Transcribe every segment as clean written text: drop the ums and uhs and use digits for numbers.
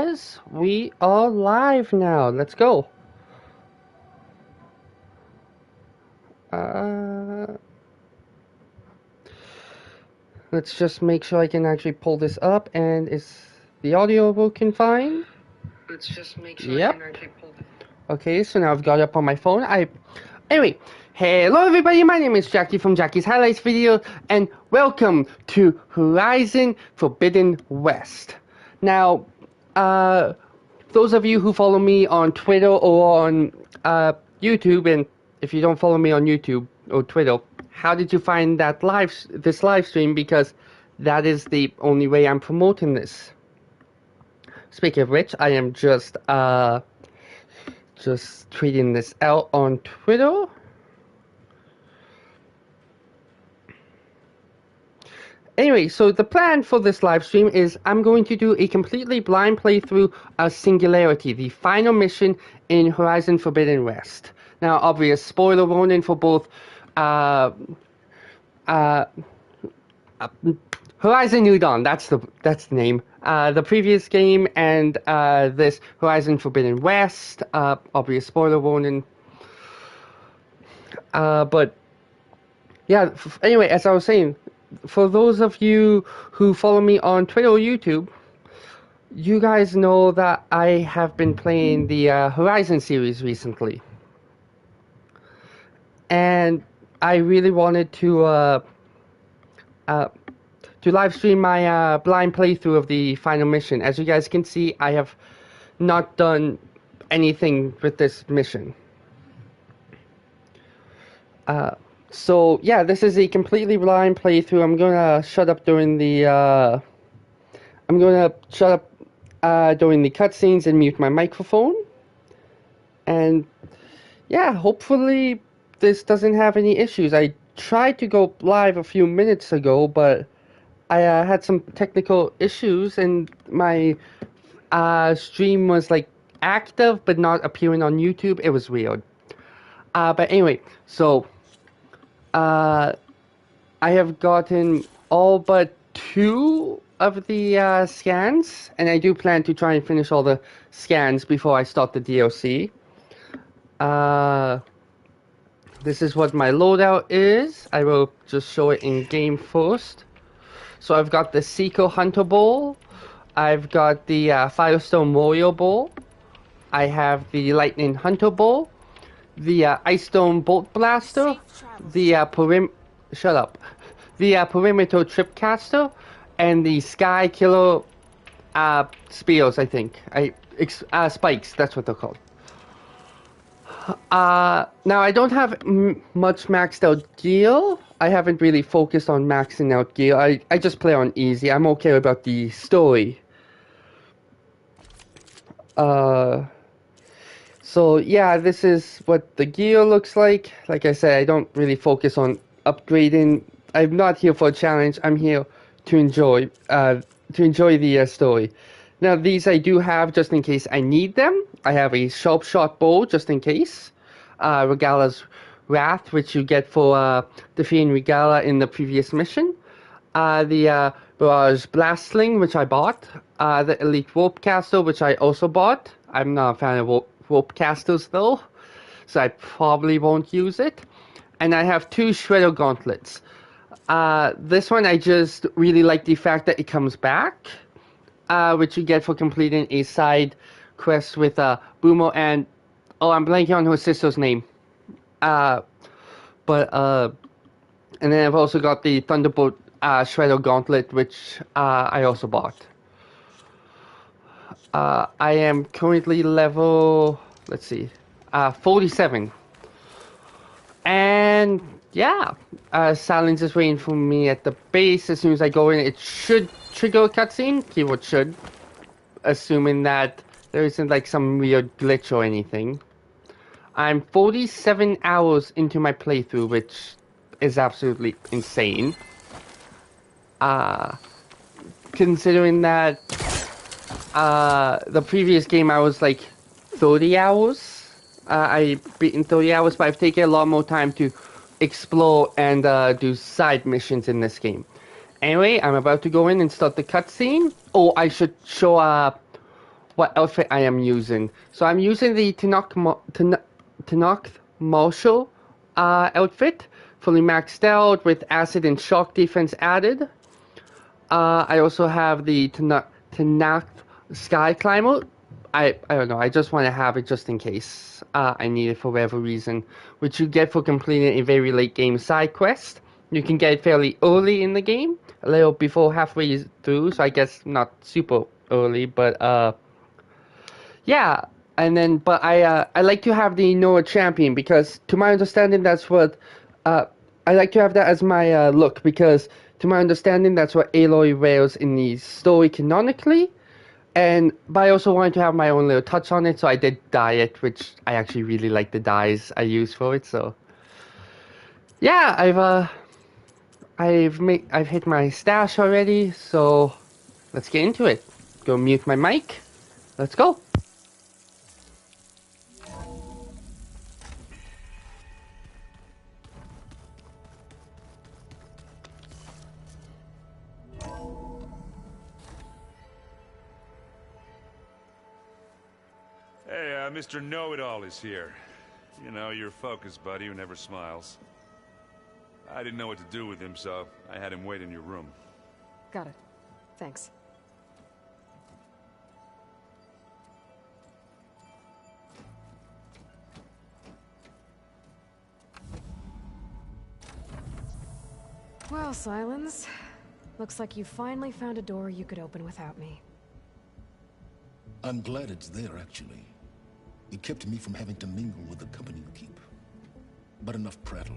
Yes, we are live now. Let's go. Uh, let's just make sure I can actually pull this up, and is the audio working fine? Let's just make sure Yep. I can actually pull this. Okay, so now I've got it up on my phone. Anyway, hello everybody, my name is Jackie from Jackie's Highlights Video, and welcome to Horizon Forbidden West. Now, those of you who follow me on Twitter or on YouTube, and if you don't follow me on YouTube or Twitter, how did you find this live stream? Because that is the only way I'm promoting this. Speaking of which, I am just tweeting this out on Twitter. Anyway, so the plan for this live stream is I'm going to do a completely blind playthrough of Singularity, the final mission in Horizon Forbidden West. Now, obvious spoiler warning for both Horizon New Dawn, that's the name. The previous game and this Horizon Forbidden West. Obvious spoiler warning. But yeah. Anyway, as I was saying, for those of you who follow me on Twitter or YouTube, you guys know that I have been playing the Horizon series recently, and I really wanted to live stream my blind playthrough of the final mission. As you guys can see, I have not done anything with this mission. So yeah, this is a completely blind playthrough. I'm gonna shut up during the cutscenes and mute my microphone. And yeah, hopefully this doesn't have any issues. I tried to go live a few minutes ago, but I had some technical issues, and my stream was like active but not appearing on YouTube. It was weird. But anyway, so I have gotten all but 2 of the scans, and I do plan to try and finish all the scans before I start the DLC. This is what my loadout is. I will just show it in game first. So I've got the Seeker Hunter Bowl. I've got the Firestone Warrior Bowl. I have the Lightning Hunter Bowl. The Ice Stone Bolt Blaster. The Perimeter Tripcaster. And the Sky Killer Spears, I think. Spikes, that's what they're called. Now I don't have much maxed out gear. I haven't really focused on maxing out gear. I just play on easy. I'm okay about the story. So yeah, this is what the gear looks like. Like I said, I don't really focus on upgrading. I'm not here for a challenge. I'm here to enjoy the story. Now these I do have just in case I need them. I have a sharp shot bow just in case. Regala's Wrath, which you get for defeating Regala in the previous mission. The Barrage Blastling, which I bought. The Elite Rope Caster, which I also bought. I'm not a fan of rope casters though, so I probably won't use it. And I have 2 Shredder Gauntlets. This one I just really like the fact that it comes back, which you get for completing a side quest with Boomer and I'm blanking on her sister's name. And then I've also got the Thunderbolt Shredder Gauntlet, which I also bought. I am currently level, 47. And yeah, Silence is waiting for me at the base. As soon as I go in, it should trigger a cutscene. Keyword should. Assuming that there isn't like some weird glitch or anything. I'm 47 hours into my playthrough, which is absolutely insane. Considering that the previous game I was like 30 hours. I beat in 30 hours, but I've taken a lot more time to explore and do side missions in this game. Anyway, I'm about to go in and start the cutscene. Oh, I should show what outfit I am using. So I'm using the Tanakh Marshall outfit, fully maxed out with acid and shock defense added. I also have the Tanakh Sky Climber. I don't know, I just want to have it just in case I need it for whatever reason, which you get for completing a very late game side quest. You can get it fairly early in the game, a little before halfway through, so I guess not super early, but yeah. And then, but I like to have the Noah champion because, to my understanding, that's what uh, I like to have that as my look because, to my understanding, that's what Aloy wears in the story canonically. And but I also wanted to have my own little touch on it, so I did dye it, which I actually really like the dyes I use for it. So yeah, I've hit my stash already, so let's get into it. Go mute my mic. Let's go. Hey, Mr. Know-It-All is here. You know, your focus buddy who never smiles. I didn't know what to do with him, so I had him wait in your room. Got it. Thanks. Well, Silence. Looks like you finally found a door you could open without me. I'm glad it's there, actually. It kept me from having to mingle with the company you keep. But enough prattle.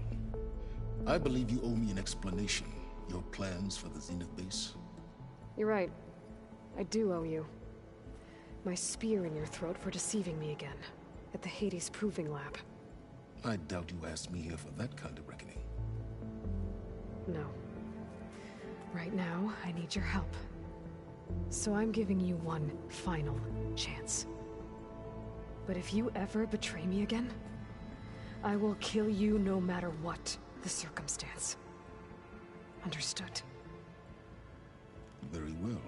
I believe you owe me an explanation. Your plans for the Zenith base? You're right. I do owe you. My spear in your throat for deceiving me again. At the Hades Proving Lab. I doubt you asked me here for that kind of reckoning. No. Right now, I need your help. So I'm giving you one final chance. But if you ever betray me again, I will kill you no matter what the circumstance. Understood? Very well.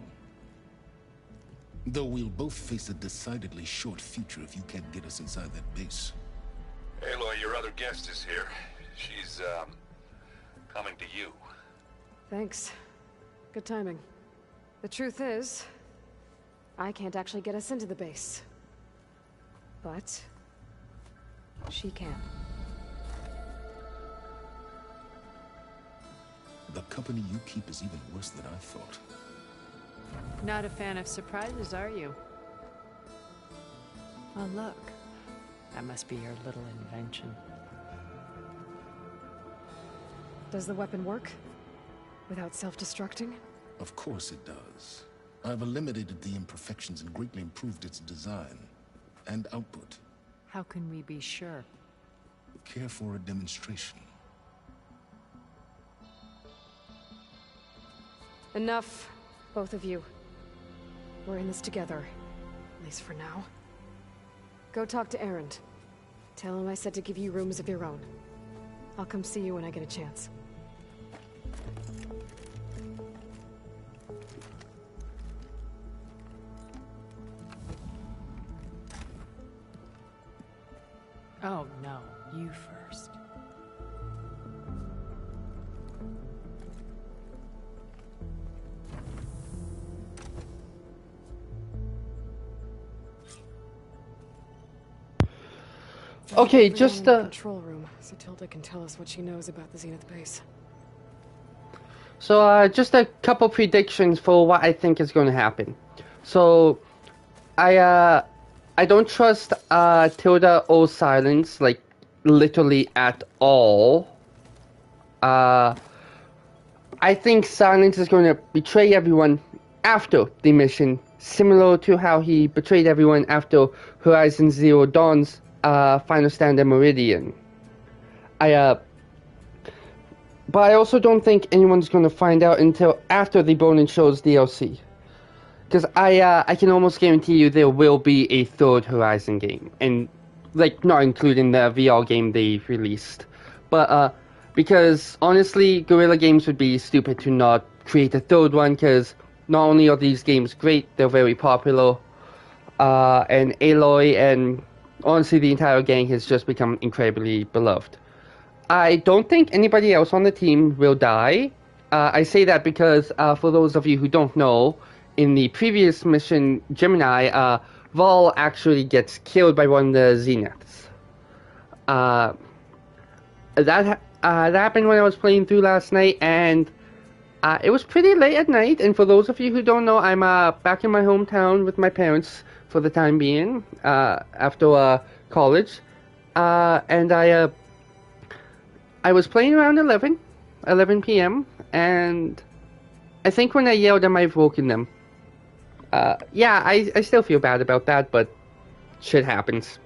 Though we'll both face a decidedly short future if you can't get us inside that base. Aloy, your other guest is here. She's, coming to you. Thanks. Good timing. The truth is, I can't actually get us into the base. But she can. The company you keep is even worse than I thought. Not a fan of surprises, are you? Oh, look. That must be your little invention. Does the weapon work? Without self-destructing? Of course it does. I've eliminated the imperfections and greatly improved its design and output. How can we be sure? Care for a demonstration? Enough, both of you. We're in this together, at least for now. Go talk to Erend. Tell him I said to give you rooms of your own. I'll come see you when I get a chance. Oh, no. You first. Okay, Everyone just in the control room, so Tilda can tell us what she knows about the Zenith base. So just a couple predictions for what I think is going to happen. So I don't trust Tilda or Silence, like, literally at all. I think Silence is going to betray everyone after the mission, similar to how he betrayed everyone after Horizon Zero Dawn's final stand at Meridian. But I also don't think anyone's going to find out until after the Bone and Shows DLC. Because I can almost guarantee you there will be a third Horizon game. And, like, not including the VR game they released. But, because, honestly, Guerrilla Games would be stupid to not create a third one, because not only are these games great, they're very popular. and Aloy and honestly the entire gang has just become incredibly beloved. I don't think anybody else on the team will die. I say that because for those of you who don't know, in the previous mission, Gemini, Vol actually gets killed by one of the Zeniths. That happened when I was playing through last night, and it was pretty late at night. And for those of you who don't know, I'm back in my hometown with my parents for the time being after college, and I was playing around 11 p.m., and I think when I yelled, I might have woken them. Yeah, I still feel bad about that, but shit happens.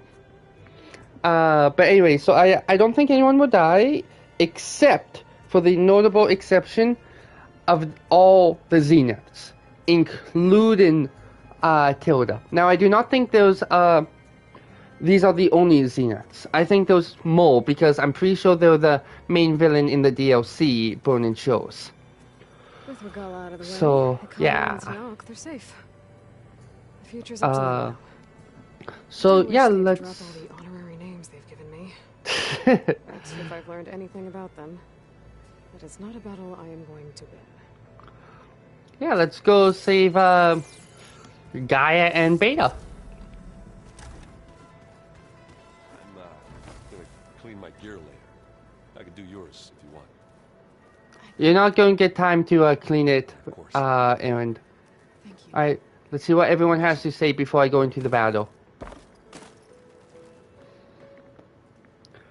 But anyway, so I don't think anyone will die, except for the notable exception of all the Zeniths, including Tilda. Now, I do not think these are the only Zeniths. I think there's more, because I'm pretty sure they're the main villain in the DLC Burning Shows. With Regala out of the way, So, Hikari yeah. and Tenok, they're safe. The future's up to them now. So, I do wish yeah, they'd let's... drop all the honorary names they've given me. That's if I've learned anything about them. It is not a battle I am going to win. Yeah, let's go save Gaia and Beta. I'm gonna clean my gear later. I can do yours if you want. You're not going to get time to clean it, Of course. Aaron. Thank you. Alright, let's see what everyone has to say before I go into the battle.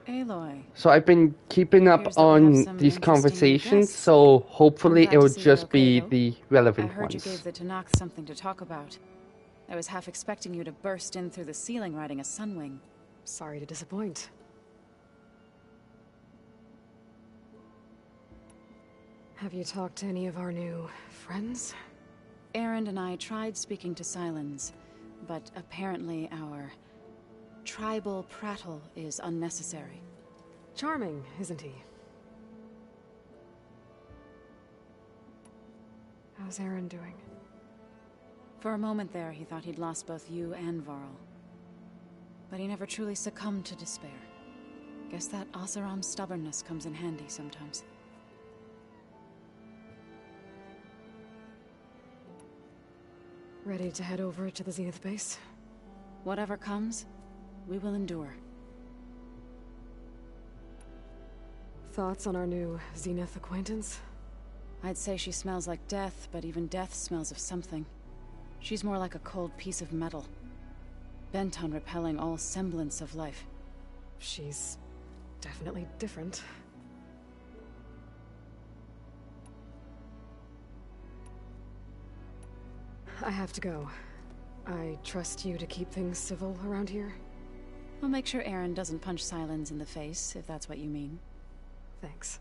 Aloy, So I've been keeping up Appears that we have on some these interesting conversations, guests. so hopefully I'm glad it to will see they're just be okay, though. the I relevant heard you ones. gave the Tanakh something to talk about. I was half expecting you to burst in through the ceiling riding a sunwing. Sorry to disappoint. Have you talked to any of our new friends? Erend and I tried speaking to Silence, but apparently our tribal prattle is unnecessary. Charming, isn't he? How's Aaron doing? For a moment there, he thought he'd lost both you and Varl. But he never truly succumbed to despair. Guess that Oseram's stubbornness comes in handy sometimes. Ready to head over to the Zenith base? Whatever comes, we will endure. Thoughts on our new Zenith acquaintance? I'd say she smells like death, but even death smells of something. She's more like a cold piece of metal, bent on repelling all semblance of life. She's definitely different. I have to go. I trust you to keep things civil around here? I'll make sure Erend doesn't punch Silence in the face, if that's what you mean. Thanks.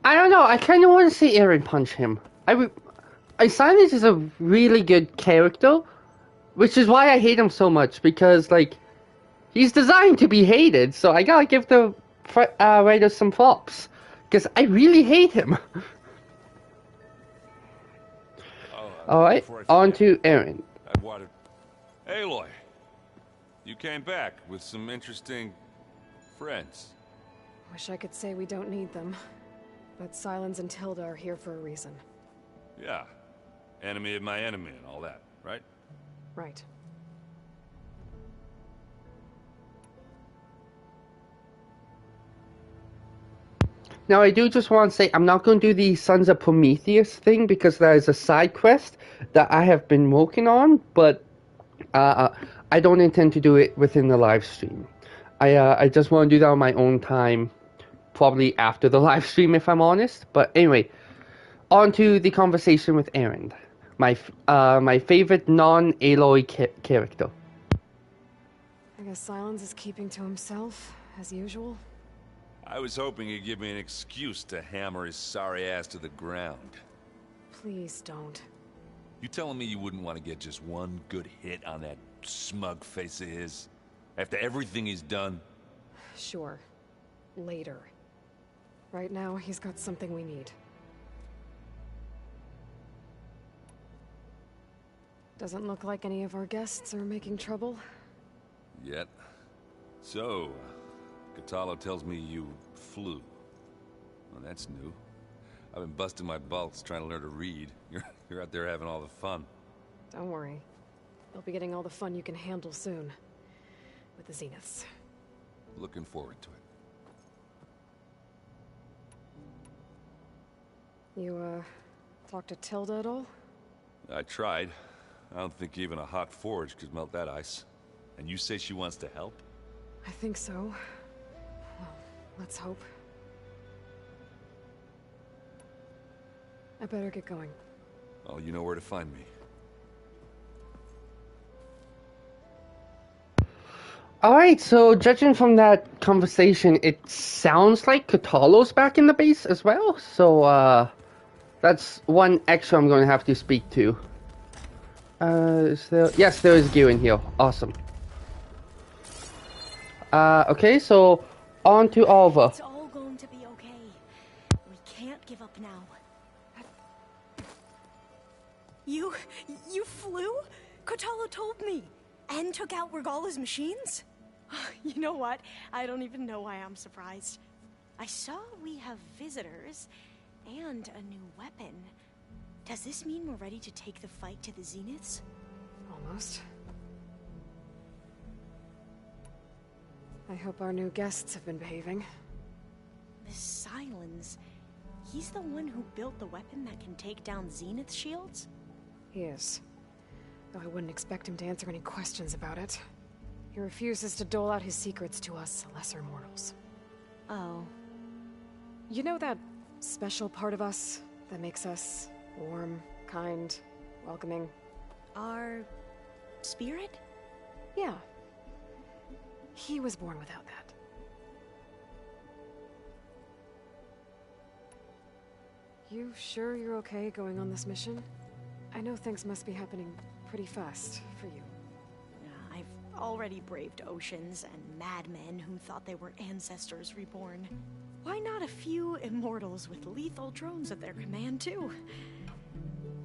I don't know, I kind of want to see Aaron punch him. Silence is a really good character, which is why I hate him so much, because, like, he's designed to be hated, so I gotta give the writer some props, because I really hate him. Alright, on to Aaron. I wanted... Aloy, you came back with some interesting friends. Wish I could say we don't need them. But Silence and Tilda are here for a reason. Yeah, enemy of my enemy and all that, right? Right. Now, I do just want to say, I'm not going to do the Sons of Prometheus thing, because that is a side quest that I have been working on, but I don't intend to do it within the live stream. I just want to do that on my own time, probably after the live stream, if I'm honest. But anyway, on to the conversation with Erend, my favorite non-Aloy character. I guess Silence is keeping to himself, as usual. I was hoping he'd give me an excuse to hammer his sorry ass to the ground. Please don't. You telling me you wouldn't want to get just one good hit on that smug face of his? After everything he's done? Sure. Later. Right now, he's got something we need. Doesn't look like any of our guests are making trouble. Yet. So, Catalo tells me you flew. Well, that's new. I've been busting my balls trying to learn to read. You're out there having all the fun. Don't worry. You'll be getting all the fun you can handle soon. With the Zeniths. Looking forward to it. You, talked to Tilda at all? I tried. I don't think even a hot forge could melt that ice. And you say she wants to help? I think so. Well, let's hope. I better get going. Oh, you know where to find me. Alright, so judging from that conversation, it sounds like Catalo's back in the base as well. So, that's one extra I'm going to have to speak to. Is there... Yes, there is gear in here. Awesome. Okay, so on to Alva. It's all going to be okay. We can't give up now. You flew? Kotalo told me. And took out Regala's machines? You know what? I don't even know why I'm surprised. I saw we have visitors and a new weapon. Does this mean we're ready to take the fight to the Zeniths? Almost. I hope our new guests have been behaving. This Silence, he's the one who built the weapon that can take down Zenith shields? He is. Though I wouldn't expect him to answer any questions about it. He refuses to dole out his secrets to us lesser mortals. Oh. You know that special part of us that makes us warm, kind, welcoming? Our spirit? Yeah. He was born without that. You sure you're okay going on this mission? I know things must be happening pretty fast for you. I've already braved oceans and madmen who thought they were ancestors reborn. Why not a few immortals with lethal drones at their command, too?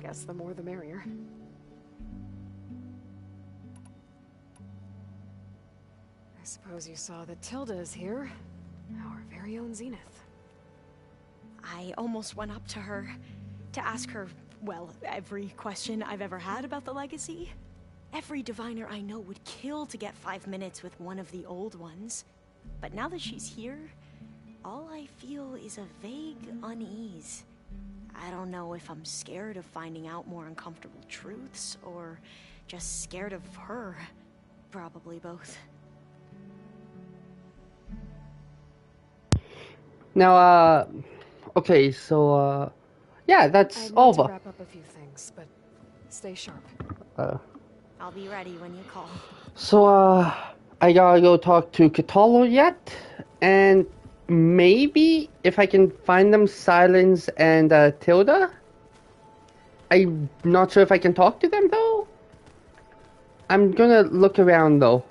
Guess the more the merrier. I suppose you saw that Tilda is here. Our very own Zenith. I almost went up to her to ask her, well, every question I've ever had about the legacy. Every diviner I know would kill to get 5 minutes with one of the old ones. But now that she's here, all I feel is a vague unease. I don't know if I'm scared of finding out more uncomfortable truths, or just scared of her. Probably both. Now, okay, so, yeah, that's I need Alva. to wrap up a few things, but stay sharp. I'll be ready when you call. So, I gotta go talk to Catalo yet, and maybe if I can find them, Silence and Tilda. I'm not sure if I can talk to them though. I'm gonna look around though.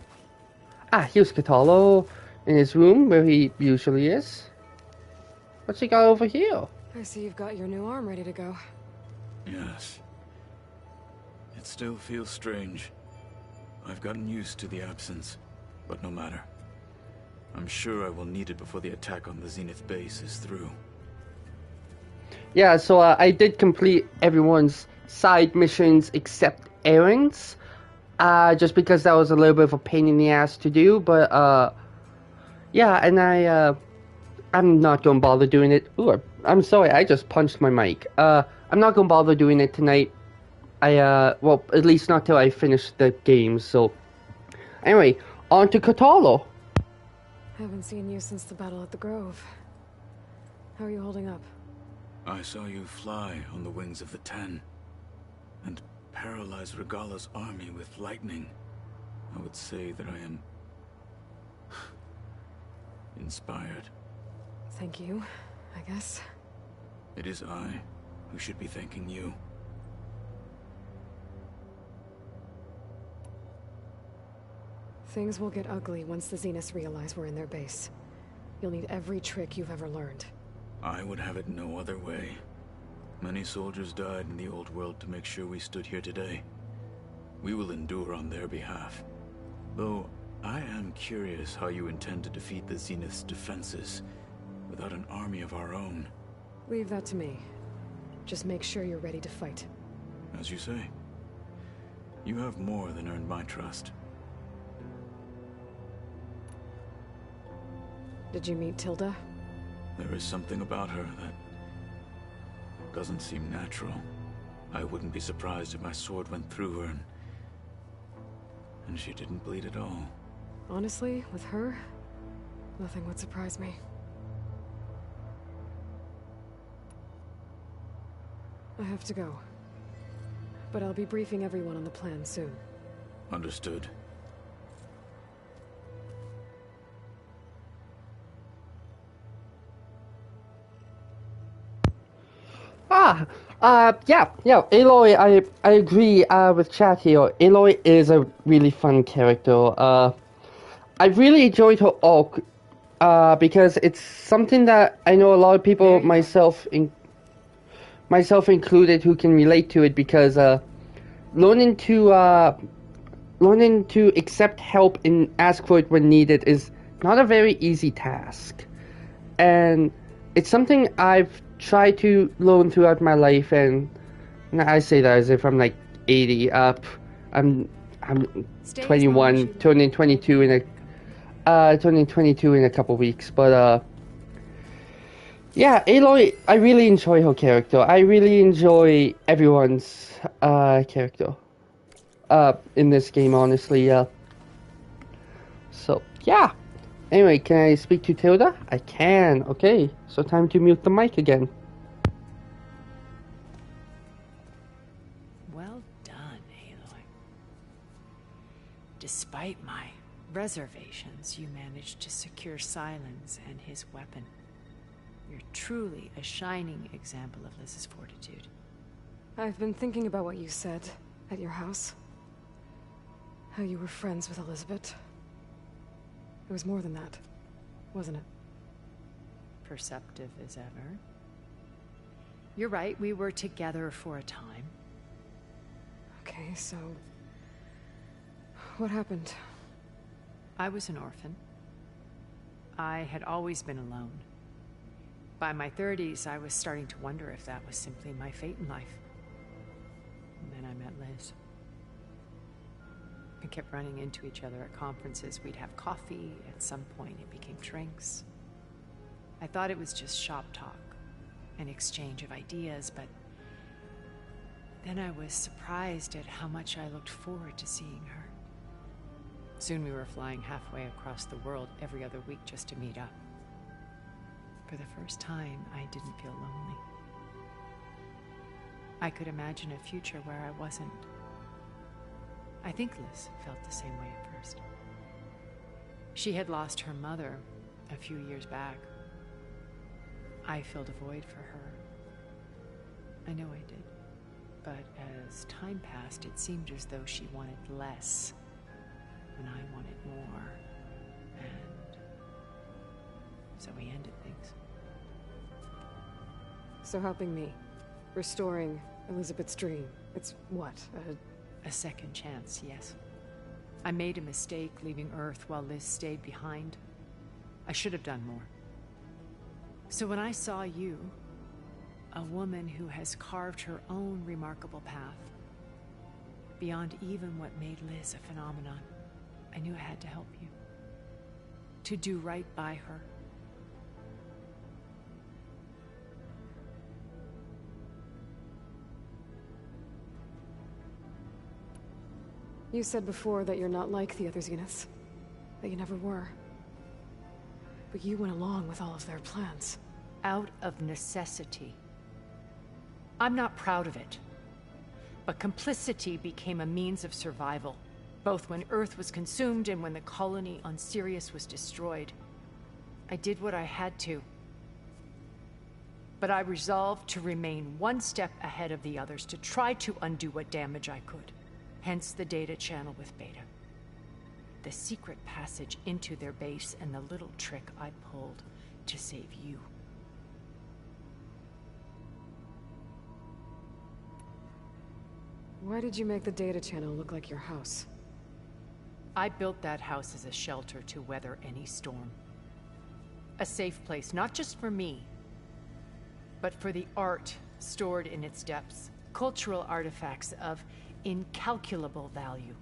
Ah, here's Catalo in his room where he usually is. What's he got over here? I see you've got your new arm ready to go. Yes. It still feels strange. I've gotten used to the absence, but no matter. I'm sure I will need it before the attack on the Zenith base is through. Yeah, so I did complete everyone's side missions except Aaron's. Just because that was a little bit of a pain in the ass to do, but yeah, and I'm not gonna bother doing it. Ooh, I'm sorry, I just punched my mic. I'm not gonna bother doing it tonight. Well, at least not till I finish the game, so... Anyway, on to Catalo. Haven't seen you since the battle at the Grove. How are you holding up? I saw you fly on the wings of the Ten, and paralyze Regala's army with lightning. I would say that I am... inspired. Thank you, I guess. It is I who should be thanking you. Things will get ugly once the Zeniths realize we're in their base. You'll need every trick you've ever learned. I would have it no other way. Many soldiers died in the old world to make sure we stood here today. We will endure on their behalf. Though, I am curious how you intend to defeat the Zenith's defenses without an army of our own. Leave that to me. Just make sure you're ready to fight. As you say. You have more than earned my trust. Did you meet Tilda? There is something about her that doesn't seem natural. I wouldn't be surprised if my sword went through her and she didn't bleed at all. Honestly, with her, nothing would surprise me. I have to go. But I'll be briefing everyone on the plan soon. Understood. Aloy, I agree with Chat here. Aloy is a really fun character. I really enjoyed her arc because it's something that I know a lot of people, myself included, who can relate to it because learning to accept help and ask for it when needed is not a very easy task, and it's something I've tried to learn throughout my life. And I say that as if I'm like 80 up. I'm 21, turning 22 in a couple weeks. But yeah, Aloy, I really enjoy her character. I really enjoy everyone's character in this game, honestly. So yeah. Anyway, can I speak to Tilda? I can. Okay, so time to mute the mic again. Well done, Aloy. Despite my reservations, you managed to secure Silence and his weapon. You're truly a shining example of Liz's fortitude. I've been thinking about what you said at your house. How you were friends with Elizabeth. It was more than that, wasn't it? Perceptive as ever. You're right, we were together for a time. Okay, so... what happened? I was an orphan. I had always been alone. By my 30s, I was starting to wonder if that was simply my fate in life. And then I met Liz. We kept running into each other at conferences. We'd have coffee. At some point, it became drinks. I thought it was just shop talk, an exchange of ideas, but then I was surprised at how much I looked forward to seeing her. Soon we were flying halfway across the world every other week just to meet up. For the first time, I didn't feel lonely. I could imagine a future where I wasn't. I think Liz felt the same way at first. She had lost her mother a few years back. I filled a void for her. I know I did. But as time passed, it seemed as though she wanted less, and I wanted more. And so we ended things. So helping me, restoring Elizabeth's dream, it's what, a second chance, yes. I made a mistake leaving Earth while Liz stayed behind. I should have done more. So when I saw you, a woman who has carved her own remarkable path, beyond even what made Liz a phenomenon, I knew I had to help you. To do right by her. You said before that you're not like the other Zeniths. That you never were. But you went along with all of their plans. Out of necessity. I'm not proud of it. But complicity became a means of survival, both when Earth was consumed and when the colony on Sirius was destroyed. I did what I had to. But I resolved to remain one step ahead of the others, to try to undo what damage I could. Hence the data channel with Beta. The secret passage into their base and the little trick I pulled to save you. Why did you make the data channel look like your house? I built that house as a shelter to weather any storm. A safe place, not just for me, but for the art stored in its depths. Cultural artifacts of incalculable value.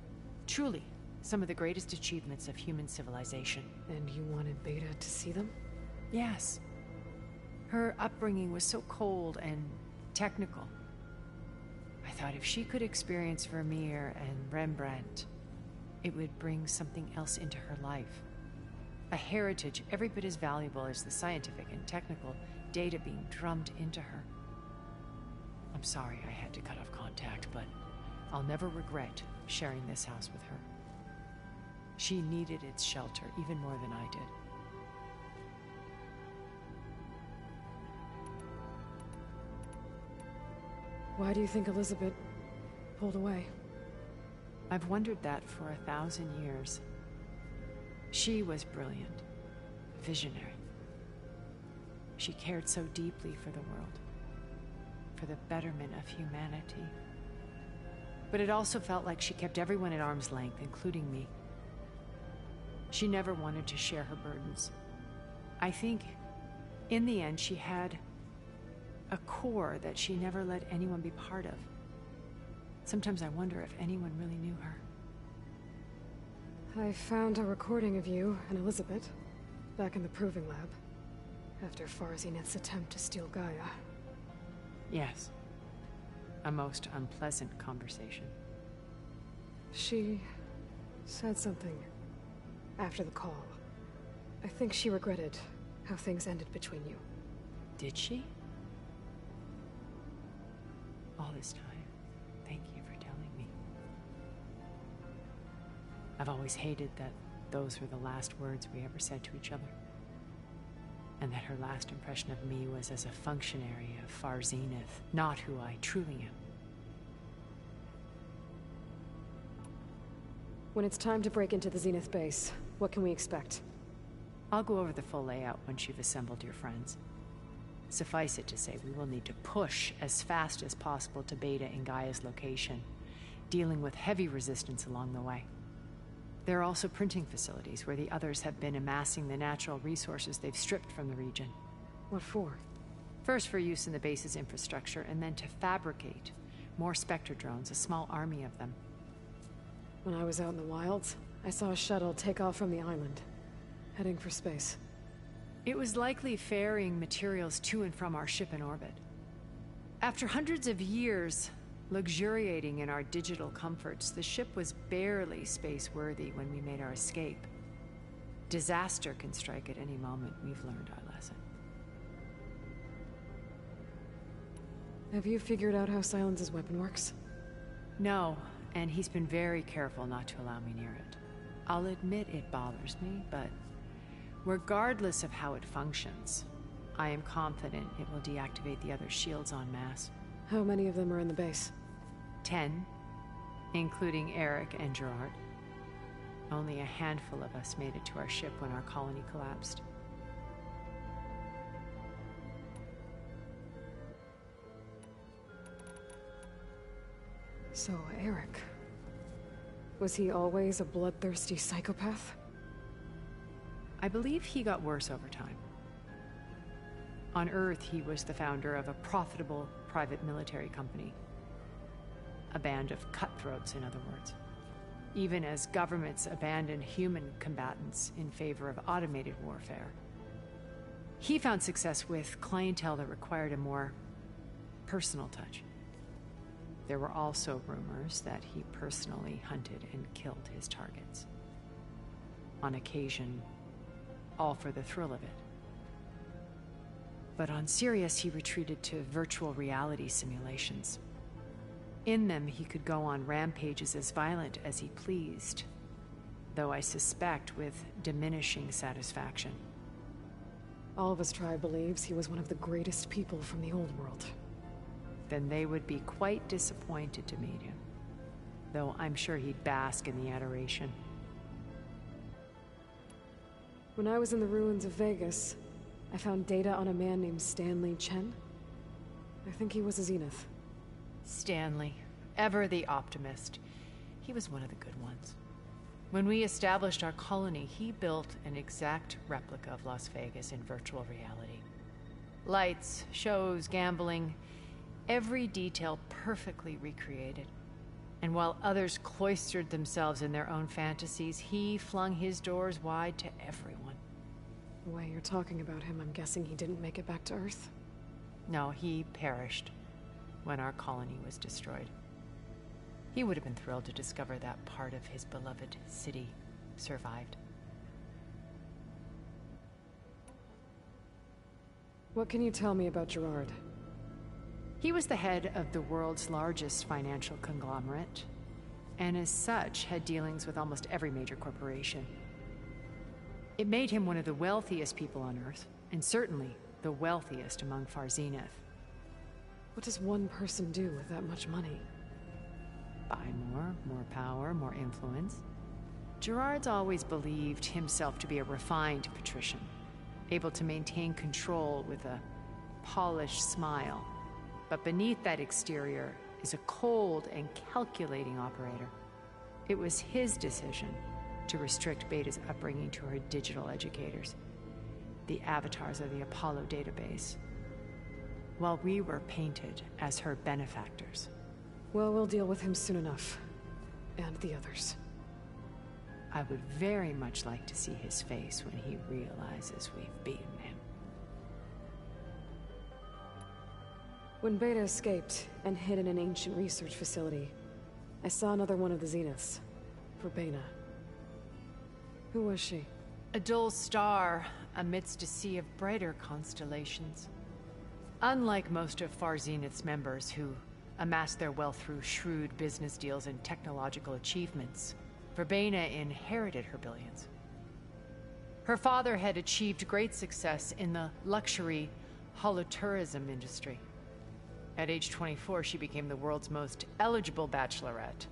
Truly, some of the greatest achievements of human civilization. And you wanted Beta to see them? Yes. Her upbringing was so cold and technical. I thought if she could experience Vermeer and Rembrandt, it would bring something else into her life. A heritage every bit as valuable as the scientific and technical data being drummed into her. I'm sorry I had to cut off contact, but I'll never regret sharing this house with her. She needed its shelter even more than I did. Why do you think Elizabeth pulled away? I've wondered that for 1,000 years. She was brilliant, visionary. She cared so deeply for the world, for the betterment of humanity. But it also felt like she kept everyone at arm's length, including me. She never wanted to share her burdens. I think, in the end, she had a core that she never let anyone be part of. Sometimes I wonder if anyone really knew her. I found a recording of you and Elizabeth back in the proving lab after Farzineth's attempt to steal Gaia. Yes. A most unpleasant conversation. She said something after the call. I think she regretted how things ended between you. Did she? All this time, thank you for telling me. I've always hated that those were the last words we ever said to each other. And that her last impression of me was as a functionary of Far Zenith, not who I truly am. When it's time to break into the Zenith base, what can we expect? I'll go over the full layout once you've assembled your friends. Suffice it to say, we will need to push as fast as possible to Beta in Gaia's location, dealing with heavy resistance along the way. There are also printing facilities where the others have been amassing the natural resources they've stripped from the region. What for? First for use in the base's infrastructure, and then to fabricate more Spectre drones, a small army of them. When I was out in the wilds, I saw a shuttle take off from the island, heading for space. It was likely ferrying materials to and from our ship in orbit. After hundreds of years luxuriating in our digital comforts, the ship was barely space-worthy when we made our escape. Disaster can strike at any moment. We've learned our lesson. Have you figured out how Silence's weapon works? No, and he's been very careful not to allow me near it. I'll admit it bothers me, but regardless of how it functions, I am confident it will deactivate the other shields en masse. How many of them are in the base? 10, including Eric and Gerard. Only a handful of us made it to our ship when our colony collapsed. So, Eric. Was he always a bloodthirsty psychopath? I believe he got worse over time. On Earth, he was the founder of a profitable private military company. A band of cutthroats, in other words. Even as governments abandoned human combatants in favor of automated warfare. He found success with clientele that required a more personal touch. There were also rumors that he personally hunted and killed his targets. On occasion, all for the thrill of it. But on Sirius, he retreated to virtual reality simulations. In them, he could go on rampages as violent as he pleased, though I suspect with diminishing satisfaction. All of his tribe believes he was one of the greatest people from the old world. Then they would be quite disappointed to meet him, though I'm sure he'd bask in the adoration. When I was in the ruins of Vegas, I found data on a man named Stanley Chen. I think he was a Zenith. Stanley, ever the optimist, he was one of the good ones. When we established our colony, he built an exact replica of Las Vegas in virtual reality. Lights, shows, gambling, every detail perfectly recreated. And while others cloistered themselves in their own fantasies, he flung his doors wide to everyone. The way you're talking about him, I'm guessing he didn't make it back to Earth? No, he perished when our colony was destroyed. He would have been thrilled to discover that part of his beloved city survived. What can you tell me about Gerard? He was the head of the world's largest financial conglomerate, and as such had dealings with almost every major corporation. It made him one of the wealthiest people on Earth, and certainly the wealthiest among Far Zenith. What does one person do with that much money? Buy more power, more influence. Gerard's always believed himself to be a refined patrician, able to maintain control with a polished smile. But beneath that exterior is a cold and calculating operator. It was his decision to restrict Beta's upbringing to her digital educators, the avatars of the Apollo database, while we were painted as her benefactors. Well, we'll deal with him soon enough. And the others. I would very much like to see his face when he realizes we've beaten him. When Beta escaped and hid in an ancient research facility, I saw another one of the Zeniths, Verbena. Who was she? A dull star amidst a sea of brighter constellations. Unlike most of Far Zenith's members who amassed their wealth through shrewd business deals and technological achievements, Verbena inherited her billions. Her father had achieved great success in the luxury holotourism industry. At age 24, she became the world's most eligible bachelorette,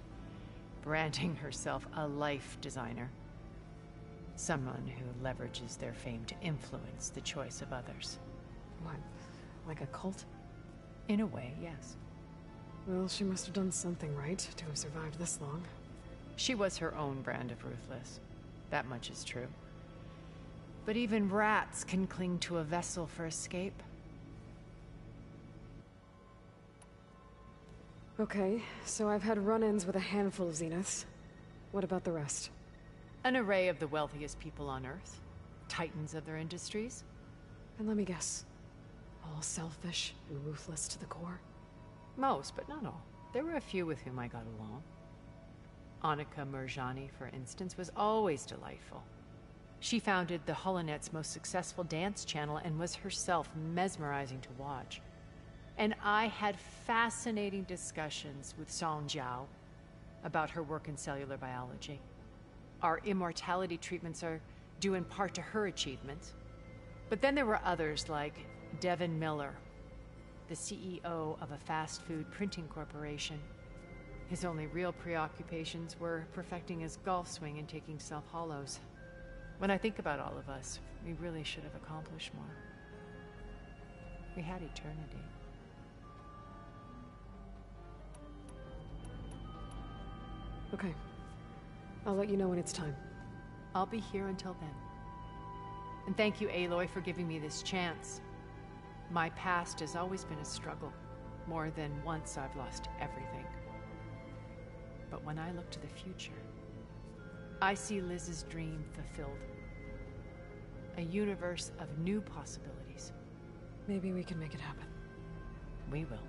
branding herself a life designer. Someone who leverages their fame to influence the choice of others. What, like a cult? In a way, yes. Well, she must have done something right to have survived this long. She was her own brand of ruthless. That much is true. But even rats can cling to a vessel for escape. Okay, so I've had run-ins with a handful of Zeniths. What about the rest? An array of the wealthiest people on Earth. Titans of their industries. And let me guess. All selfish and ruthless to the core? Most, but not all. There were a few with whom I got along. Annika Murjani, for instance, was always delightful. She founded the HoloNet's most successful dance channel and was herself mesmerizing to watch. And I had fascinating discussions with Song Jiao about her work in cellular biology. Our immortality treatments are due in part to her achievements. But then there were others like Devin Miller, the CEO of a fast food printing corporation. His only real preoccupations were perfecting his golf swing and taking self-hollows. When I think about all of us, we really should have accomplished more. We had eternity. Okay. I'll let you know when it's time. I'll be here until then. And thank you, Aloy, for giving me this chance. My past has always been a struggle. More than once I've lost everything. But when I look to the future, I see Liz's dream fulfilled. A universe of new possibilities. Maybe we can make it happen. We will.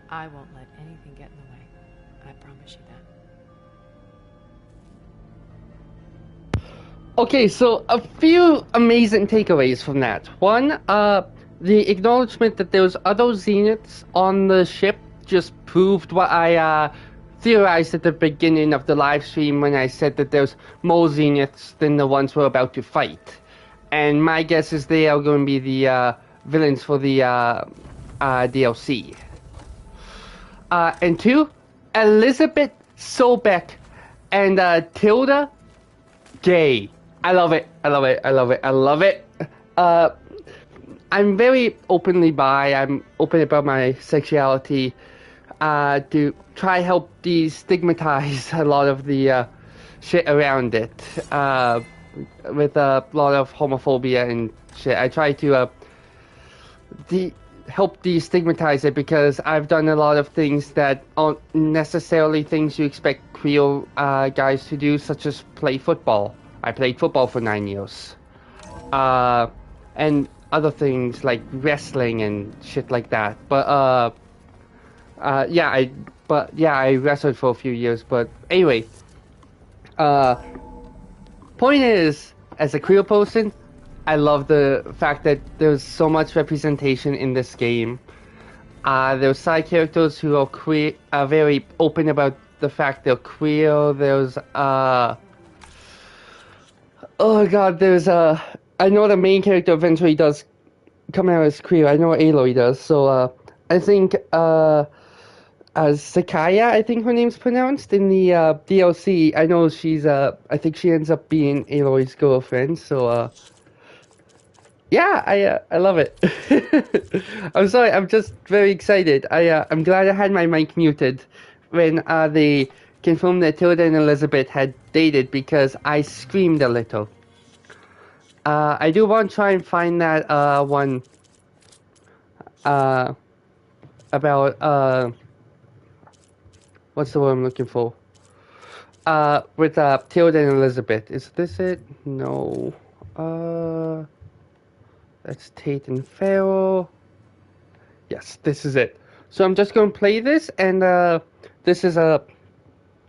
I won't let anything get in the way. I promise you that. Okay, so a few amazing takeaways from that. One, the acknowledgement that there was other Zeniths on the ship just proved what I theorized at the beginning of the live stream when I said that there's more Zeniths than the ones we're about to fight. And my guess is they are going to be the villains for the DLC. And two, Elizabeth Sobek and Tilda, gay. I love it. I love it. I love it. I love it. I'm very openly bi. I'm open about my sexuality. to try help destigmatize a lot of the shit around it, with a lot of homophobia and shit. I try to help destigmatize it because I've done a lot of things that aren't necessarily things you expect queer guys to do, such as play football. I played football for 9 years. And other things like wrestling and shit like that. But I wrestled for a few years. But anyway, point is, as a queer person, I love the fact that there's so much representation in this game. There's side characters who are queer, are very open about the fact they're queer. There's I know the main character eventually does come out as queer. I know Aloy does. So I think as Sakaya, I think her name's pronounced in the DLC. I know I think she ends up being Aloy's girlfriend. So yeah, I love it. I'm sorry, I'm just very excited. I'm glad I had my mic muted when they confirmed that Tilda and Elizabeth had dated because I screamed a little. I do want to try and find that one about what's the word I'm looking for? With Tilda and Elizabeth. Is this it? No. That's Tate and Farrell. Yes, this is it. So I'm just going to play this, and this is the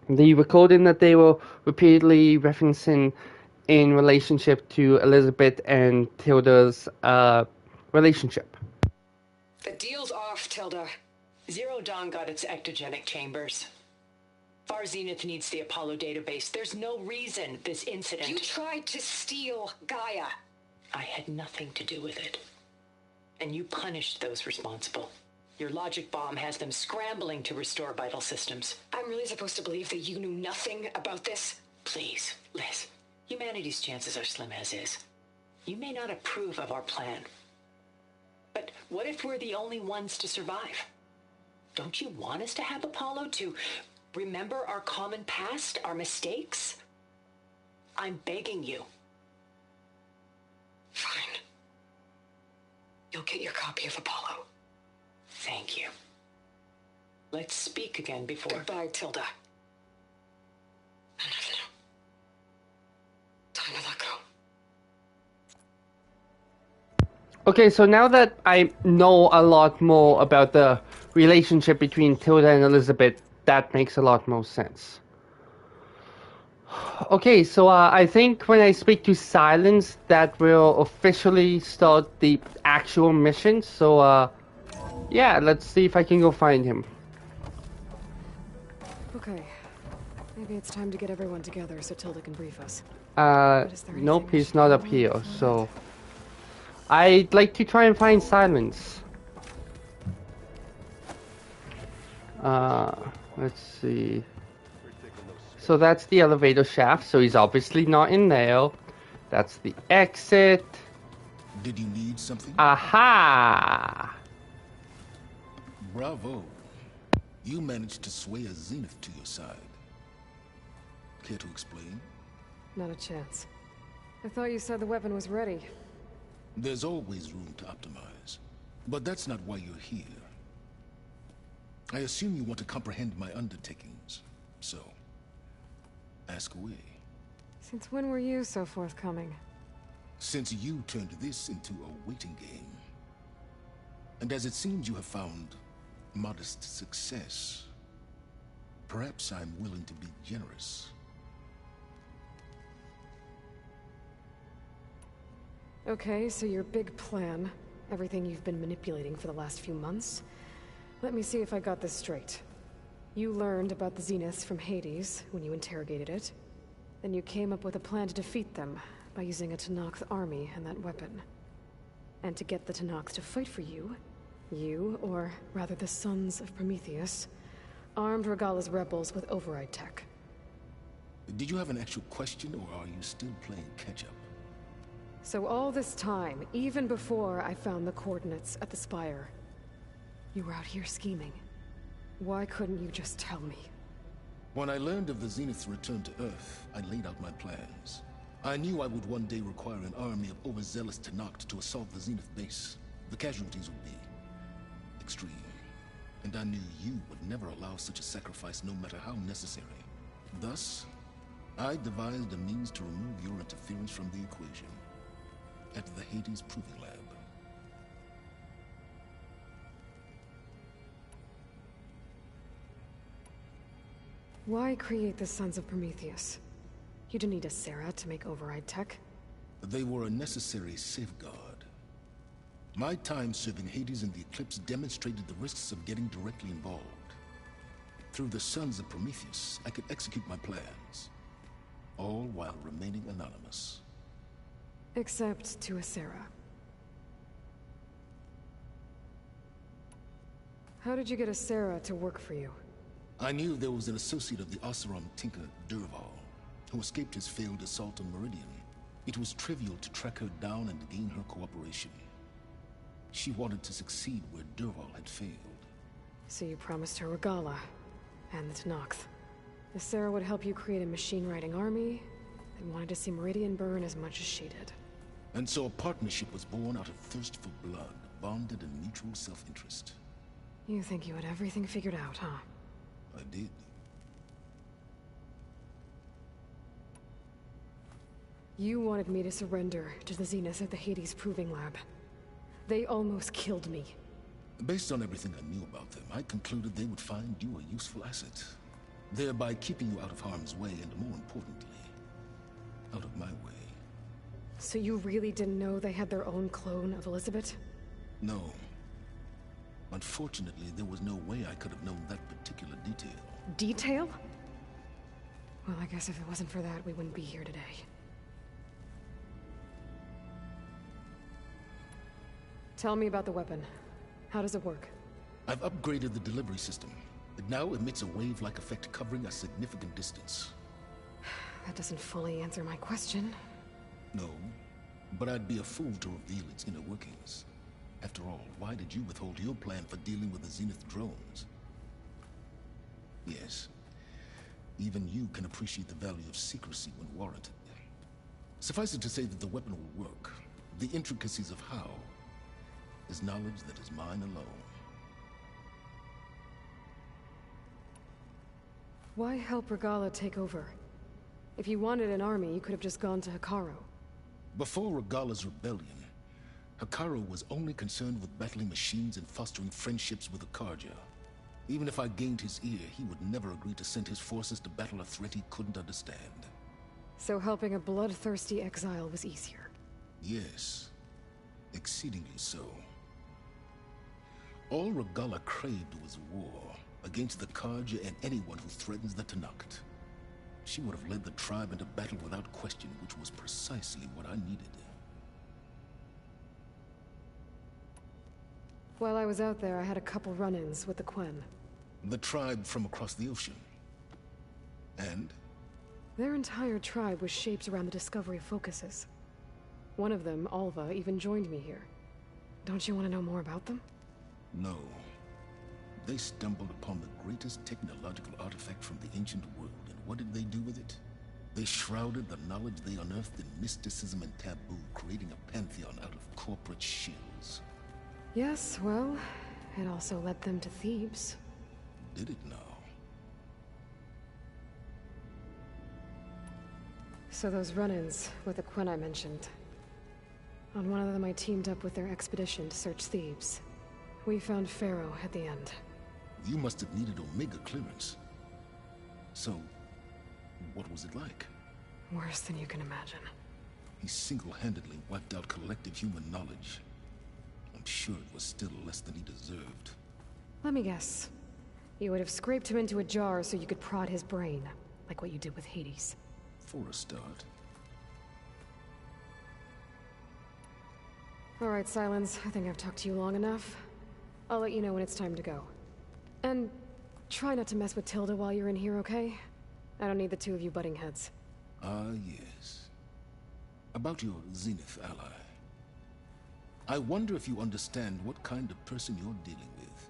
recording that they were repeatedly referencing in relationship to Elizabeth and Tilda's relationship. The deal's off, Tilda. Zero Dawn got its ectogenic chambers. Far Zenith needs the Apollo database. There's no reason this incident... You tried to steal Gaia. I had nothing to do with it. And you punished those responsible. Your logic bomb has them scrambling to restore vital systems. I'm really supposed to believe that you knew nothing about this? Please, Liz. Humanity's chances are slim as is. You may not approve of our plan. But what if we're the only ones to survive? Don't you want us to have Apollo to remember our common past, our mistakes? I'm begging you. Fine. You'll get your copy of Apollo. Thank you. Let's speak again before... Goodbye, Tilda. Enough now. Time to let go. Okay, so now that I know a lot more about the relationship between Tilda and Elizabeth, that makes a lot more sense. Okay, so I think when I speak to Silence, that will officially start the actual mission. So, yeah, let's see if I can go find him. Okay. Maybe it's time to get everyone together so Tilda can brief us. Nope, he's not up here, so... I'd like to try and find Silence. Let's see... So that's the elevator shaft, so he's obviously not in there. That's the exit. Did you need something? Aha! Bravo. You managed to sway a Zenith to your side. Care to explain? Not a chance. I thought you said the weapon was ready. There's always room to optimize. But that's not why you're here. I assume you want to comprehend my undertakings. So, ask away. Since when were you so forthcoming? Since you turned this into a waiting game. And as it seems you have found modest success, perhaps I'm willing to be generous. Okay, so your big plan, everything you've been manipulating for the last few months. Let me see if I got this straight. You learned about the Zeniths from Hades when you interrogated it. Then you came up with a plan to defeat them by using a Tenakth army and that weapon. And to get the Tenakth to fight for you, or rather the Sons of Prometheus, armed Regala's rebels with override tech. Did you have an actual question, or are you still playing catch-up? So all this time, even before I found the coordinates at the Spire, you were out here scheming. Why couldn't you just tell me? When I learned of the Zenith's return to Earth, I laid out my plans. I knew I would one day require an army of overzealous Tenakth to assault the Zenith base. The casualties would be extreme. And I knew you would never allow such a sacrifice, no matter how necessary. Thus, I devised a means to remove your interference from the equation. At the Hades Proving Lab. Why create the Sons of Prometheus? You didn't need a Sarah to make override tech. They were a necessary safeguard. My time serving Hades in the Eclipse demonstrated the risks of getting directly involved. Through the Sons of Prometheus, I could execute my plans, all while remaining anonymous. Except to a Sarah. How did you get a Sarah to work for you? I knew there was an associate of the Oseram tinker, Durval, who escaped his failed assault on Meridian. It was trivial to track her down and gain her cooperation. She wanted to succeed where Durval had failed. So you promised her Regala, and the Tenakth. The Sarah would help you create a machine-riding army, and wanted to see Meridian burn as much as she did. And so a partnership was born out of thirst for blood, bonded in mutual self-interest. You think you had everything figured out, huh? I did. You wanted me to surrender to the Zenith at the Hades Proving Lab. They almost killed me. Based on everything I knew about them, I concluded they would find you a useful asset, thereby keeping you out of harm's way and, more importantly, out of my way. So you really didn't know they had their own clone of Elizabeth? No. Unfortunately, there was no way I could have known that particular detail. Detail? Well, I guess if it wasn't for that, we wouldn't be here today. Tell me about the weapon. How does it work? I've upgraded the delivery system. It now emits a wave-like effect covering a significant distance. That doesn't fully answer my question. No, but I'd be a fool to reveal its inner workings. After all, why did you withhold your plan for dealing with the Zenith drones? Yes, even you can appreciate the value of secrecy when warranted. Suffice it to say that the weapon will work. The intricacies of how is knowledge that is mine alone. Why help Regala take over? If you wanted an army, you could have just gone to Hekarro. Before Regala's rebellion, Hekarro was only concerned with battling machines and fostering friendships with the Karja. Even if I gained his ear, he would never agree to send his forces to battle a threat he couldn't understand. So helping a bloodthirsty exile was easier? Yes, exceedingly so. All Regala craved was war against the Karja and anyone who threatens the Tenakth. She would have led the tribe into battle without question, which was precisely what I needed. While I was out there, I had a couple run-ins with the Quen. The tribe from across the ocean. And? Their entire tribe was shaped around the discovery of focuses. One of them, Alva, even joined me here. Don't you want to know more about them? No. They stumbled upon the greatest technological artifact from the ancient world, and what did they do with it? They shrouded the knowledge they unearthed in mysticism and taboo, creating a pantheon out of corporate shills. Yes, well, it also led them to Thebes. Did it now? So those run-ins with the Quen I mentioned. On one of them I teamed up with their expedition to search Thebes. We found Pharaoh at the end. You must have needed Omega clearance. So, what was it like? Worse than you can imagine. He single-handedly wiped out collective human knowledge. I'm sure it was still less than he deserved. Let me guess. You would have scraped him into a jar so you could prod his brain, like what you did with Hades. For a start. All right, Silence. I think I've talked to you long enough. I'll let you know when it's time to go. And try not to mess with Tilda while you're in here, okay? I don't need the two of you butting heads. Ah, yes. About your Zenith ally. I wonder if you understand what kind of person you're dealing with.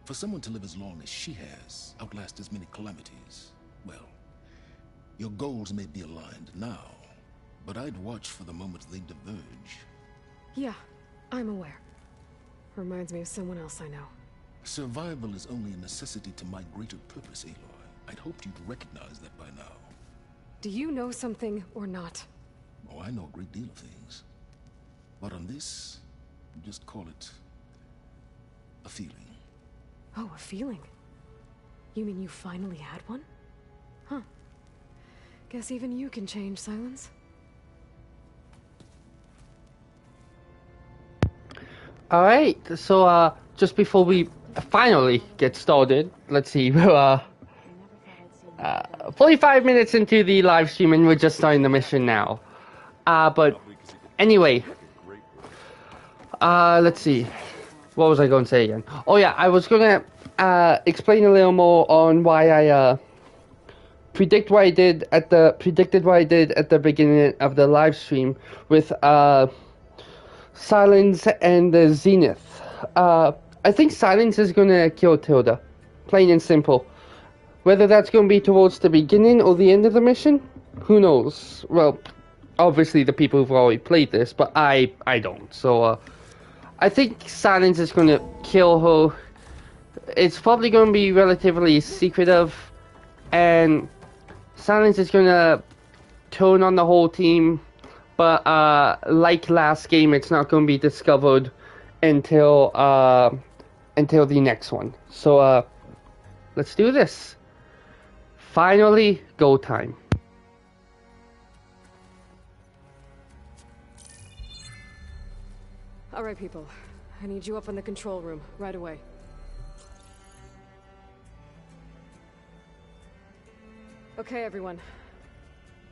For someone to live as long as she has, outlast as many calamities, well, your goals may be aligned now, but I'd watch for the moment they diverge. Yeah, I'm aware. Reminds me of someone else I know. Survival is only a necessity to my greater purpose, Aloy. I'd hoped you'd recognize that by now. Do you know something or not? Oh, I know a great deal of things. But on this, just call it a feeling. Oh, a feeling? You mean you finally had one? Huh. Guess even you can change, Silence. Alright, so just before we finally get started, let's see, we're 45 minutes into the live stream and we're just starting the mission now. But anyway, let's see, what was I going to say again? Oh yeah, I was going to explain a little more on why I predicted what I did at the beginning of the live stream with Silence and the Zenith. I think Silence is gonna kill Tilda. Plain and simple. Whether that's gonna be towards the beginning or the end of the mission, who knows? Well, obviously the people who've already played this, but I don't. So, I think Silence is gonna kill her. It's probably gonna be relatively secretive, and Silence is gonna turn on the whole team. But like last game, it's not going to be discovered until the next one. So let's do this. Finally, go time. All right, people. I need you up in the control room right away. Okay, everyone.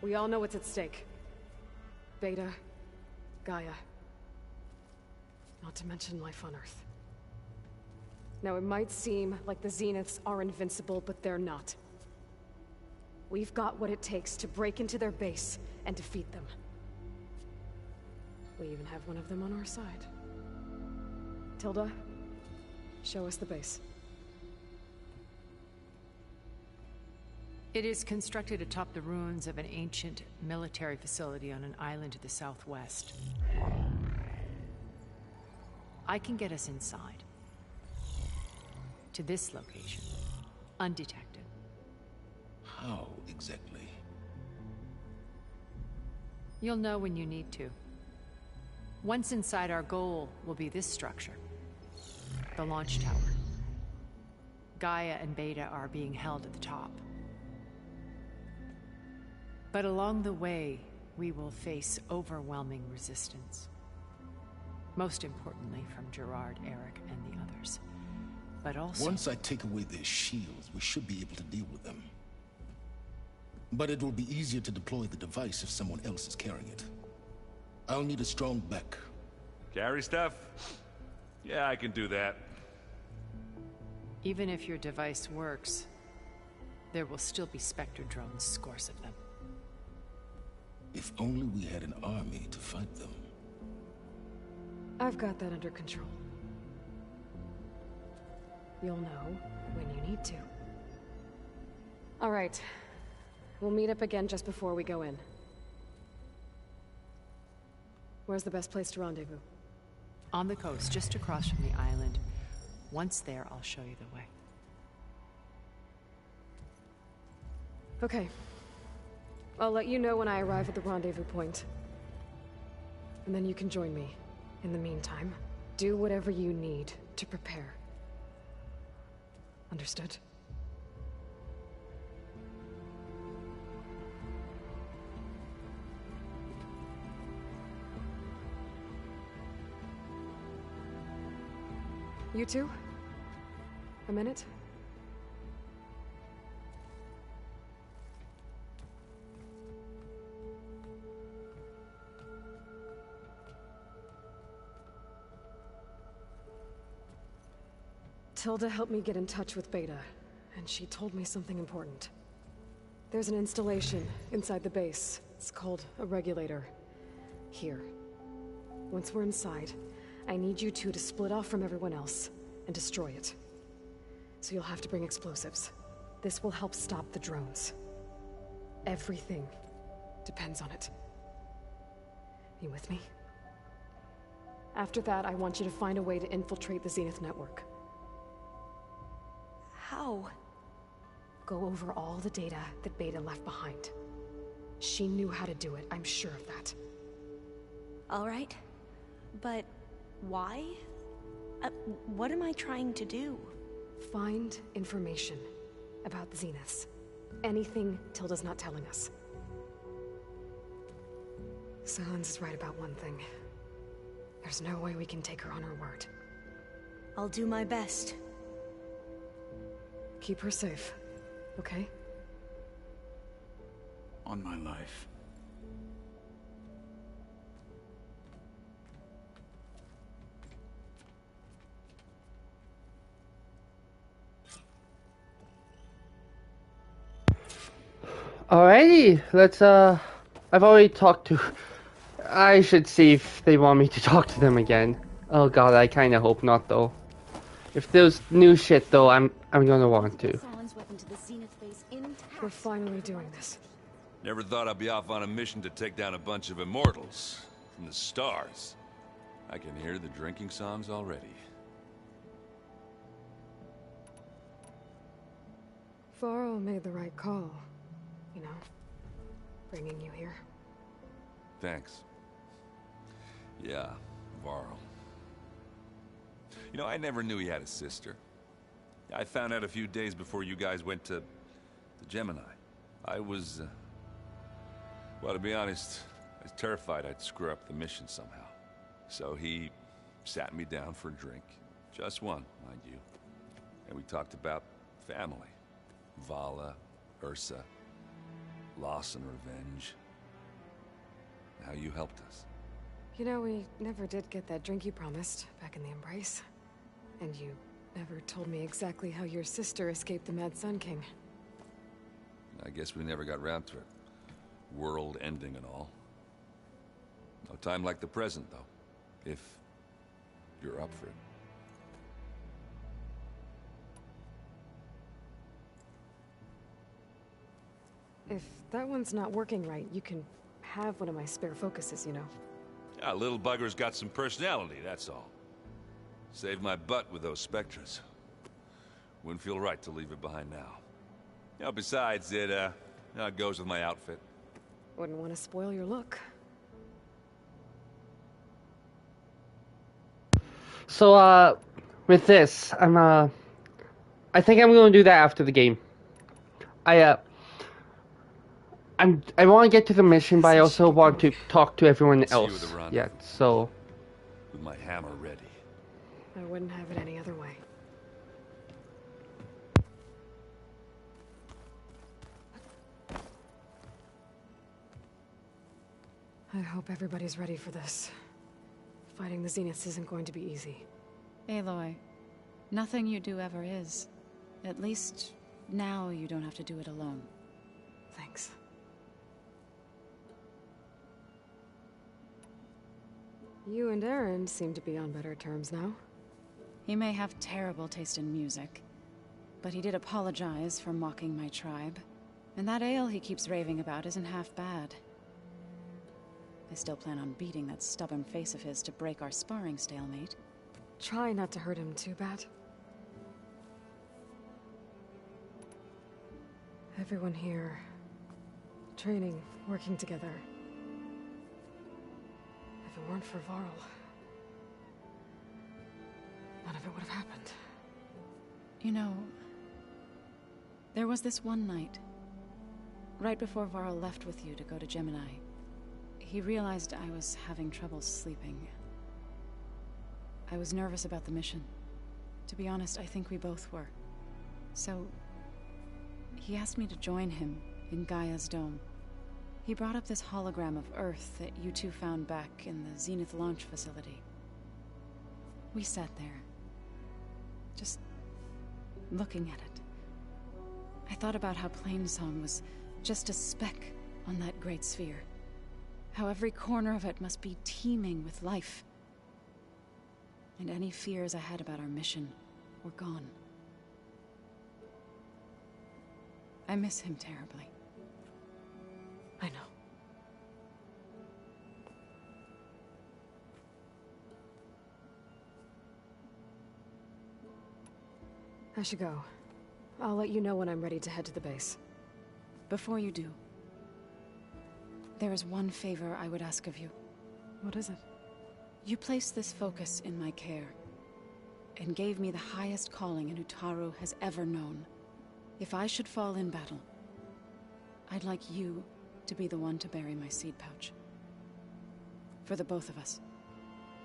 We all know what's at stake. Beta, Gaia. Not to mention life on Earth. Now, it might seem like the Zeniths are invincible, but they're not. We've got what it takes to break into their base and defeat them. We even have one of them on our side. Tilda, show us the base. It is constructed atop the ruins of an ancient military facility on an island to the southwest. I can get us inside. To this location. Undetected. How exactly? You'll know when you need to. Once inside, our goal will be this structure. The launch tower. Gaia and Beta are being held at the top. But along the way, we will face overwhelming resistance. Most importantly from Gerard, Eric, and the others. But also... Once I take away their shields, we should be able to deal with them. But it will be easier to deploy the device if someone else is carrying it. I'll need a strong back. Carry stuff? Yeah, I can do that. Even if your device works, there will still be Spectre drones, scores of them. If only we had an army to fight them. I've got that under control. You'll know when you need to. All right. We'll meet up again just before we go in. Where's the best place to rendezvous? On the coast, just across from the island. Once there, I'll show you the way. Okay. I'll let you know when I arrive at the rendezvous point. And then you can join me. In the meantime, do whatever you need to prepare. Understood? You two? A minute? Tilda helped me get in touch with Beta, and she told me something important. There's an installation inside the base. It's called a regulator. Here. Once we're inside, I need you two to split off from everyone else and destroy it. So you'll have to bring explosives. This will help stop the drones. Everything depends on it. You with me? After that, I want you to find a way to infiltrate the Zenith network. How? Go over all the data that Beta left behind. She knew how to do it, I'm sure of that. All right. But why? What am I trying to do? Find information about the Zeniths. Anything Tilda's not telling us. Silence is right about one thing. There's no way we can take her on her word. I'll do my best. Keep her safe, okay? On my life. Alrighty, let's I've already talked to... I should see if they want me to talk to them again. Oh god, I kinda hope not though. If there's new shit though, I'm gonna want to. We're finally doing this. Never thought I'd be off on a mission to take down a bunch of immortals from the stars. I can hear the drinking songs already. Varl made the right call. You know, bringing you here. Thanks. Yeah, Varl. You know, I never knew he had a sister. I found out a few days before you guys went to the Gemini. I was, well, to be honest, I was terrified I'd screw up the mission somehow. So he sat me down for a drink. Just one, mind you. And we talked about family. Vala, Ursa, loss and revenge. How you helped us. You know, we never did get that drink you promised back in the Embrace. And you never told me exactly how your sister escaped the Mad Sun King. I guess we never got round to it. World ending and all. No time like the present, though. If you're up for it. If that one's not working right, you can have one of my spare focuses, you know. Yeah, little bugger's got some personality, that's all. Saved my butt with those Spectres. Wouldn't feel right to leave it behind now. You know, besides, it goes with my outfit. Wouldn't want to spoil your look. So, with this, I think I'm gonna do that after the game. I want to get to the mission, but I also want to talk to everyone else. Yeah, so... With my hammer ready. I wouldn't have it any other way. I hope everybody's ready for this. Fighting the Zeniths isn't going to be easy. Aloy, nothing you do ever is. At least, now you don't have to do it alone. Thanks. You and Aaron seem to be on better terms now. He may have terrible taste in music, but he did apologize for mocking my tribe. And that ale he keeps raving about isn't half bad. I still plan on beating that stubborn face of his to break our sparring stalemate. Try not to hurt him too bad. Everyone here, training, working together. If it weren't for Varl, none of it would have happened. You know, there was this one night, right before Varl left with you to go to Gemini. He realized I was having trouble sleeping. I was nervous about the mission. To be honest, I think we both were. So, he asked me to join him in Gaia's dome. He brought up this hologram of Earth that you two found back in the Zenith launch facility. We sat there, just looking at it. I thought about how Plainsong was just a speck on that great sphere. How every corner of it must be teeming with life. And any fears I had about our mission were gone. I miss him terribly. I know. I should go. I'll let you know when I'm ready to head to the base. Before you do, there is one favor I would ask of you. What is it? You placed this focus in my care, and gave me the highest calling an Utaru has ever known. If I should fall in battle, I'd like you to be the one to bury my seed pouch. For the both of us.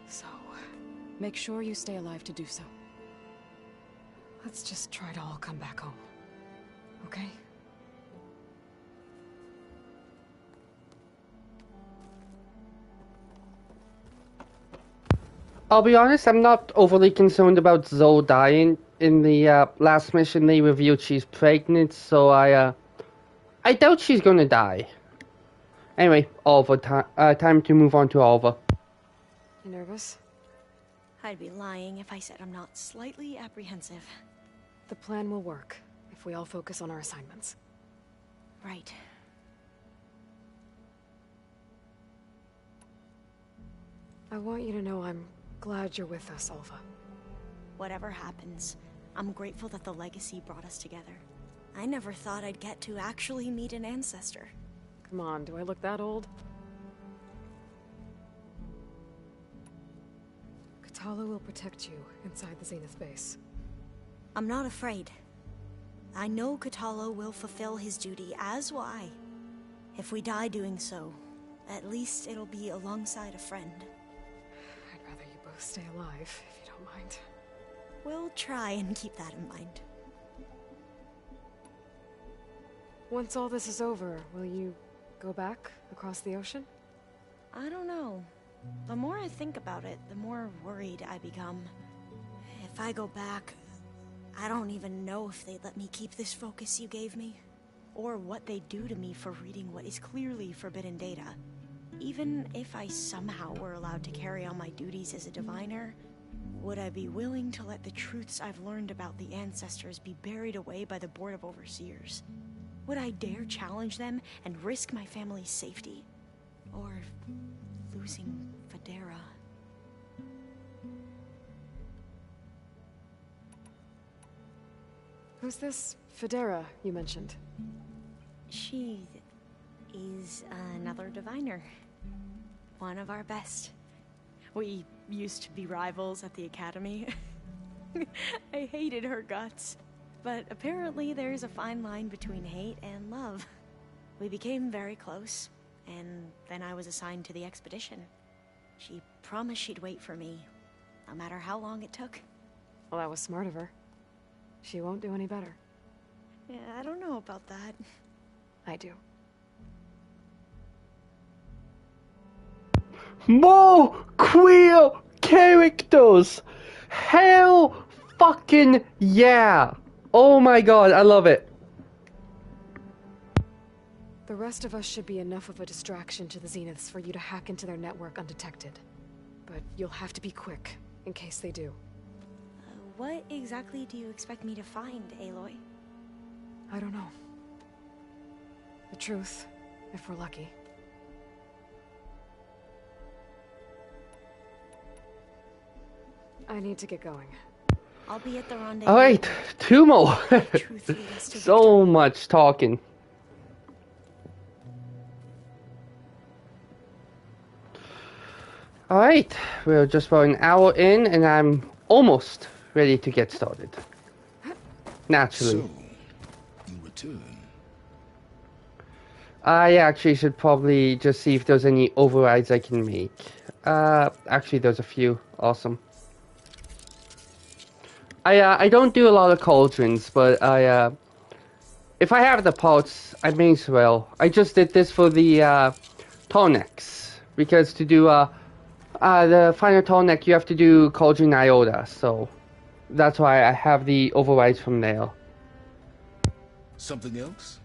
So... make sure you stay alive to do so. let's just try to all come back home. Okay? I'll be honest, I'm not overly concerned about Zoe dying. In the last mission, they revealed she's pregnant, so I doubt she's gonna die. Anyway, Oliver, time to move on to Oliver. You nervous? I'd be lying if I said I'm not slightly apprehensive. The plan will work, if we all focus on our assignments. Right. I want you to know I'm glad you're with us, Alva. Whatever happens, I'm grateful that the legacy brought us together. I never thought I'd get to actually meet an ancestor. Come on, do I look that old? Katala will protect you inside the Zenith base. I'm not afraid. I know Katala will fulfill his duty, as will I. If we die doing so, at least it'll be alongside a friend. I'd rather you both stay alive, if you don't mind. We'll try and keep that in mind. Once all this is over, will you go back across the ocean? I don't know. The more I think about it, the more worried I become. If I go back, I don't even know if they'd let me keep this focus you gave me, or what they'd do to me for reading what is clearly forbidden data. Even if I somehow were allowed to carry on my duties as a diviner, would I be willing to let the truths I've learned about the ancestors be buried away by the Board of Overseers? Would I dare challenge them and risk my family's safety? Or losing Federa? Who's this Federa you mentioned? She is another diviner. One of our best. We used to be rivals at the academy. I hated her guts. But apparently there's a fine line between hate and love. We became very close, and then I was assigned to the expedition. She promised she'd wait for me, no matter how long it took. Well, that was smart of her. She won't do any better. Yeah, I don't know about that. I do. More queer characters! Hell fucking yeah! Oh my god, I love it. The rest of us should be enough of a distraction to the Zeniths for you to hack into their network undetected. But you'll have to be quick, in case they do. What exactly do you expect me to find, Aloy? I don't know. The truth, if we're lucky. I need to get going. I'll be at the rendezvous. Alright, 2 more. So much talking. Alright, we're just about an hour in and I'm almost ready to get started. Naturally. So, you return. I actually should probably just see if there's any overrides I can make. Actually there's a few. Awesome. I don't do a lot of cauldrons, but if I have the parts, I may as well. I just did this for the Tornex, because to do the final Tornex, you have to do cauldron iota, so that's why I have the overrides from there. Something else?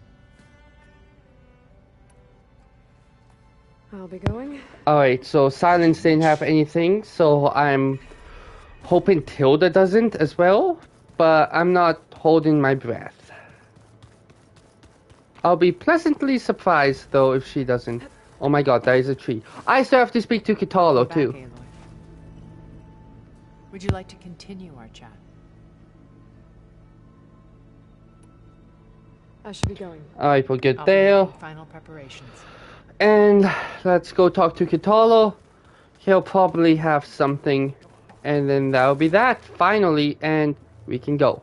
I'll be going. Alright, so Silence didn't have anything, so I'm hoping Tilda doesn't as well, but I'm not holding my breath. I'll be pleasantly surprised, though, if she doesn't. Oh my god, there is a tree. I still have to speak to Kitalo, Back, too. Aloy. Would you like to continue our chat? I should be going. Alright, we'll get I'll be there. making final preparations. And let's go talk to Kitalo. He'll probably have something. And then that'll be that, finally, and we can go.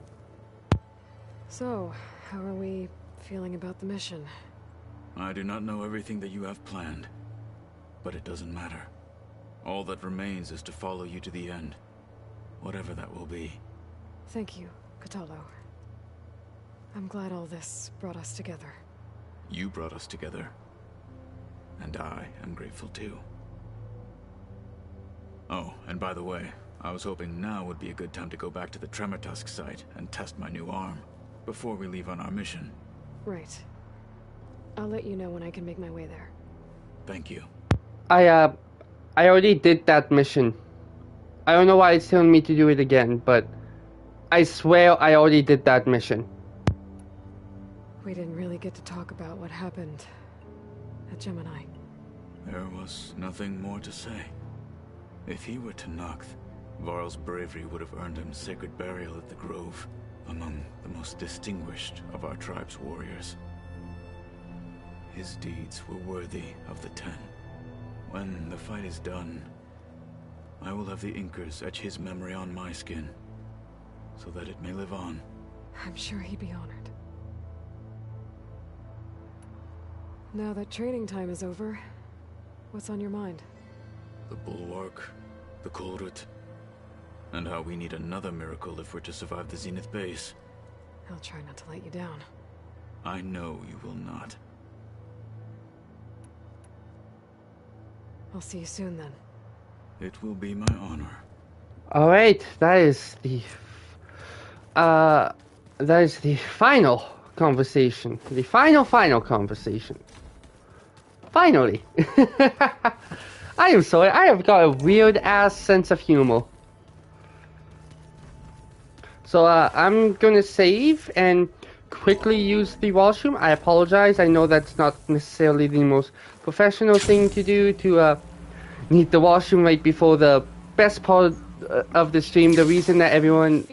So, how are we feeling about the mission? I do not know everything that you have planned, but it doesn't matter. All that remains is to follow you to the end, whatever that will be. Thank you, Kitalo. I'm glad all this brought us together. You brought us together, and I am grateful too. Oh, and by the way, I was hoping now would be a good time to go back to the Tremortusk site and test my new arm, before we leave on our mission. Right. I'll let you know when I can make my way there. Thank you. I already did that mission. I don't know why it's telling me to do it again, but I swear I already did that mission. We didn't really get to talk about what happened at Gemini. There was nothing more to say. If he were to Noct, Varl's bravery would have earned him sacred burial at the Grove, among the most distinguished of our tribe's warriors. His deeds were worthy of the Ten. When the fight is done, I will have the Inkers etch his memory on my skin, so that it may live on. I'm sure he'd be honored. Now that training time is over, what's on your mind? The Bulwark, the Kulrut, and how we need another miracle if we're to survive the Zenith base. I'll try not to let you down. I know you will not. I'll see you soon then. It will be my honor. Alright, that is the final conversation. The final conversation. Finally. I am sorry, I have got a weird ass sense of humor. So I'm gonna save and quickly use the washroom. I apologize, I know that's not necessarily the most professional thing to do, to need the washroom right before the best part of the stream, the reason that everyone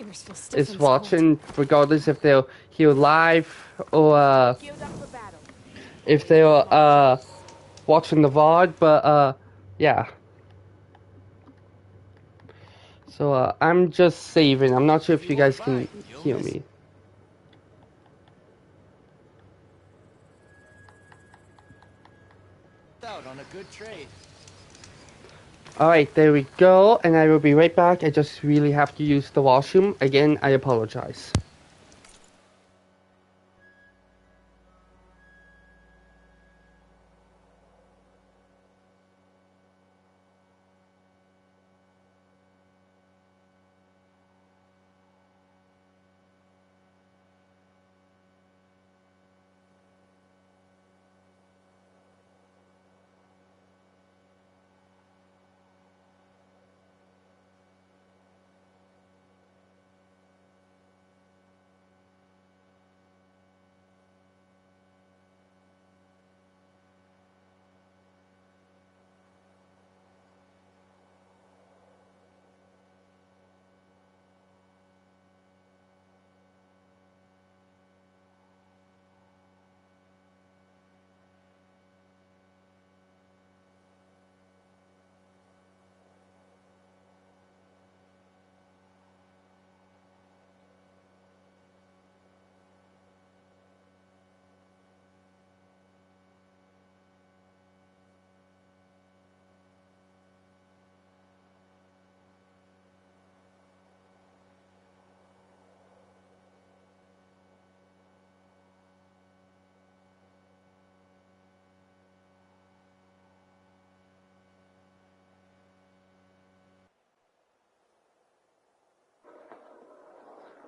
is watching, regardless if they're here live or if they're watching the VOD, but yeah. So I'm just saving. I'm not sure if you guys can hear me. Out on a good trade. Alright, there we go, and I will be right back. I just really have to use the washroom. Again, I apologize.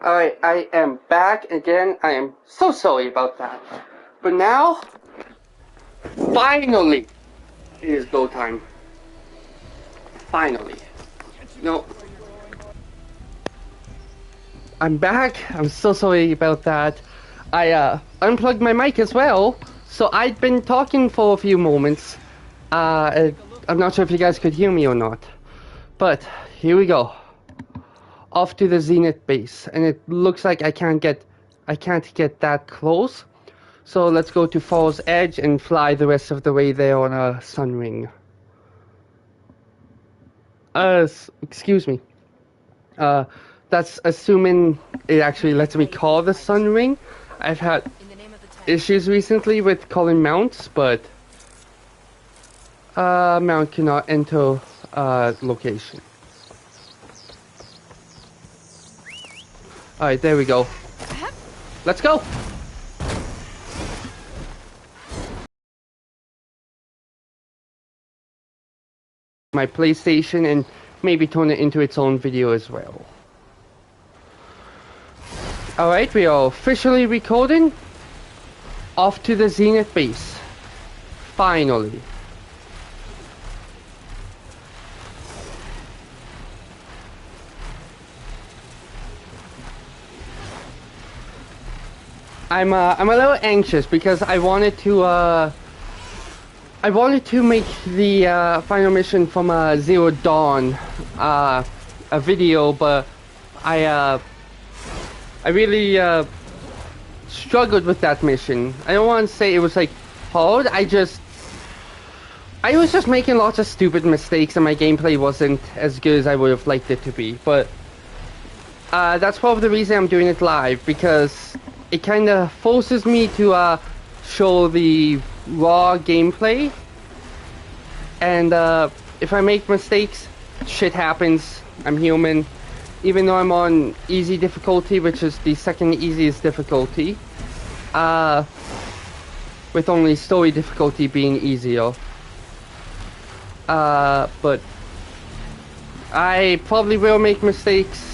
Alright, I am back again. I am so sorry about that. But now, finally, it is go time. Finally. No. I'm back. I'm so sorry about that. I unplugged my mic as well, so I'd been talking for a few moments. I'm not sure if you guys could hear me or not, but here we go. Off to the Zenith base, and it looks like I can't get that close. So let's go to Fall's Edge and fly the rest of the way there on a Sunring. Excuse me. That's assuming it actually lets me call the Sunring. I've had issues recently with calling mounts, but mount cannot enter location. Alright, there we go. Let's go! My PlayStation and maybe turn it into its own video as well. Alright, we are officially recording. Off to the Zenith base. Finally. I'm a little anxious because I wanted to make the final mission from Zero Dawn a video, but I really struggled with that mission. I don't want to say it was like hard. I was just making lots of stupid mistakes, and my gameplay wasn't as good as I would have liked it to be. But that's probably the reason I'm doing it live, because it kind of forces me to show the raw gameplay. And if I make mistakes, shit happens. I'm human. Even though I'm on easy difficulty, which is the second easiest difficulty, with only story difficulty being easier. But I probably will make mistakes.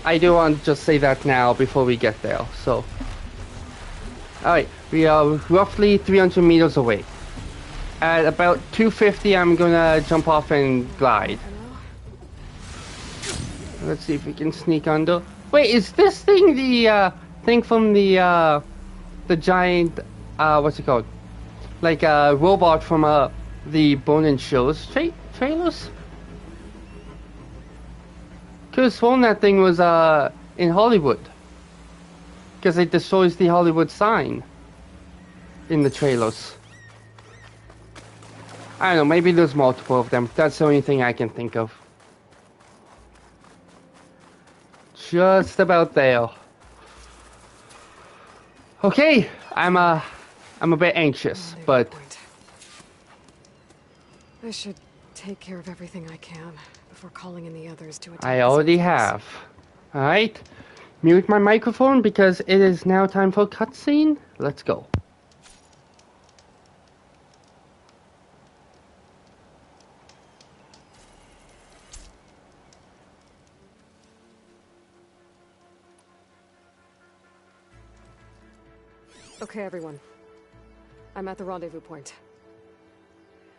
I do want to just say that now before we get there, so. Alright, we are roughly 300 meters away. At about 250, I'm gonna jump off and glide. Let's see if we can sneak under. Wait, is this thing the thing from the giant, what's it called? Like a robot from the Bone and Chills trailers? Could've sworn that thing was in Hollywood. Because it destroys the Hollywood sign in the trailers. I don't know, maybe there's multiple of them. That's the only thing I can think of. Just about there. Okay, I'm a bit anxious, but I should take care of everything I can before calling in the others to attack. I already have. Alright. Mute my microphone because it is now time for a cutscene. Let's go. Okay, everyone. I'm at the rendezvous point.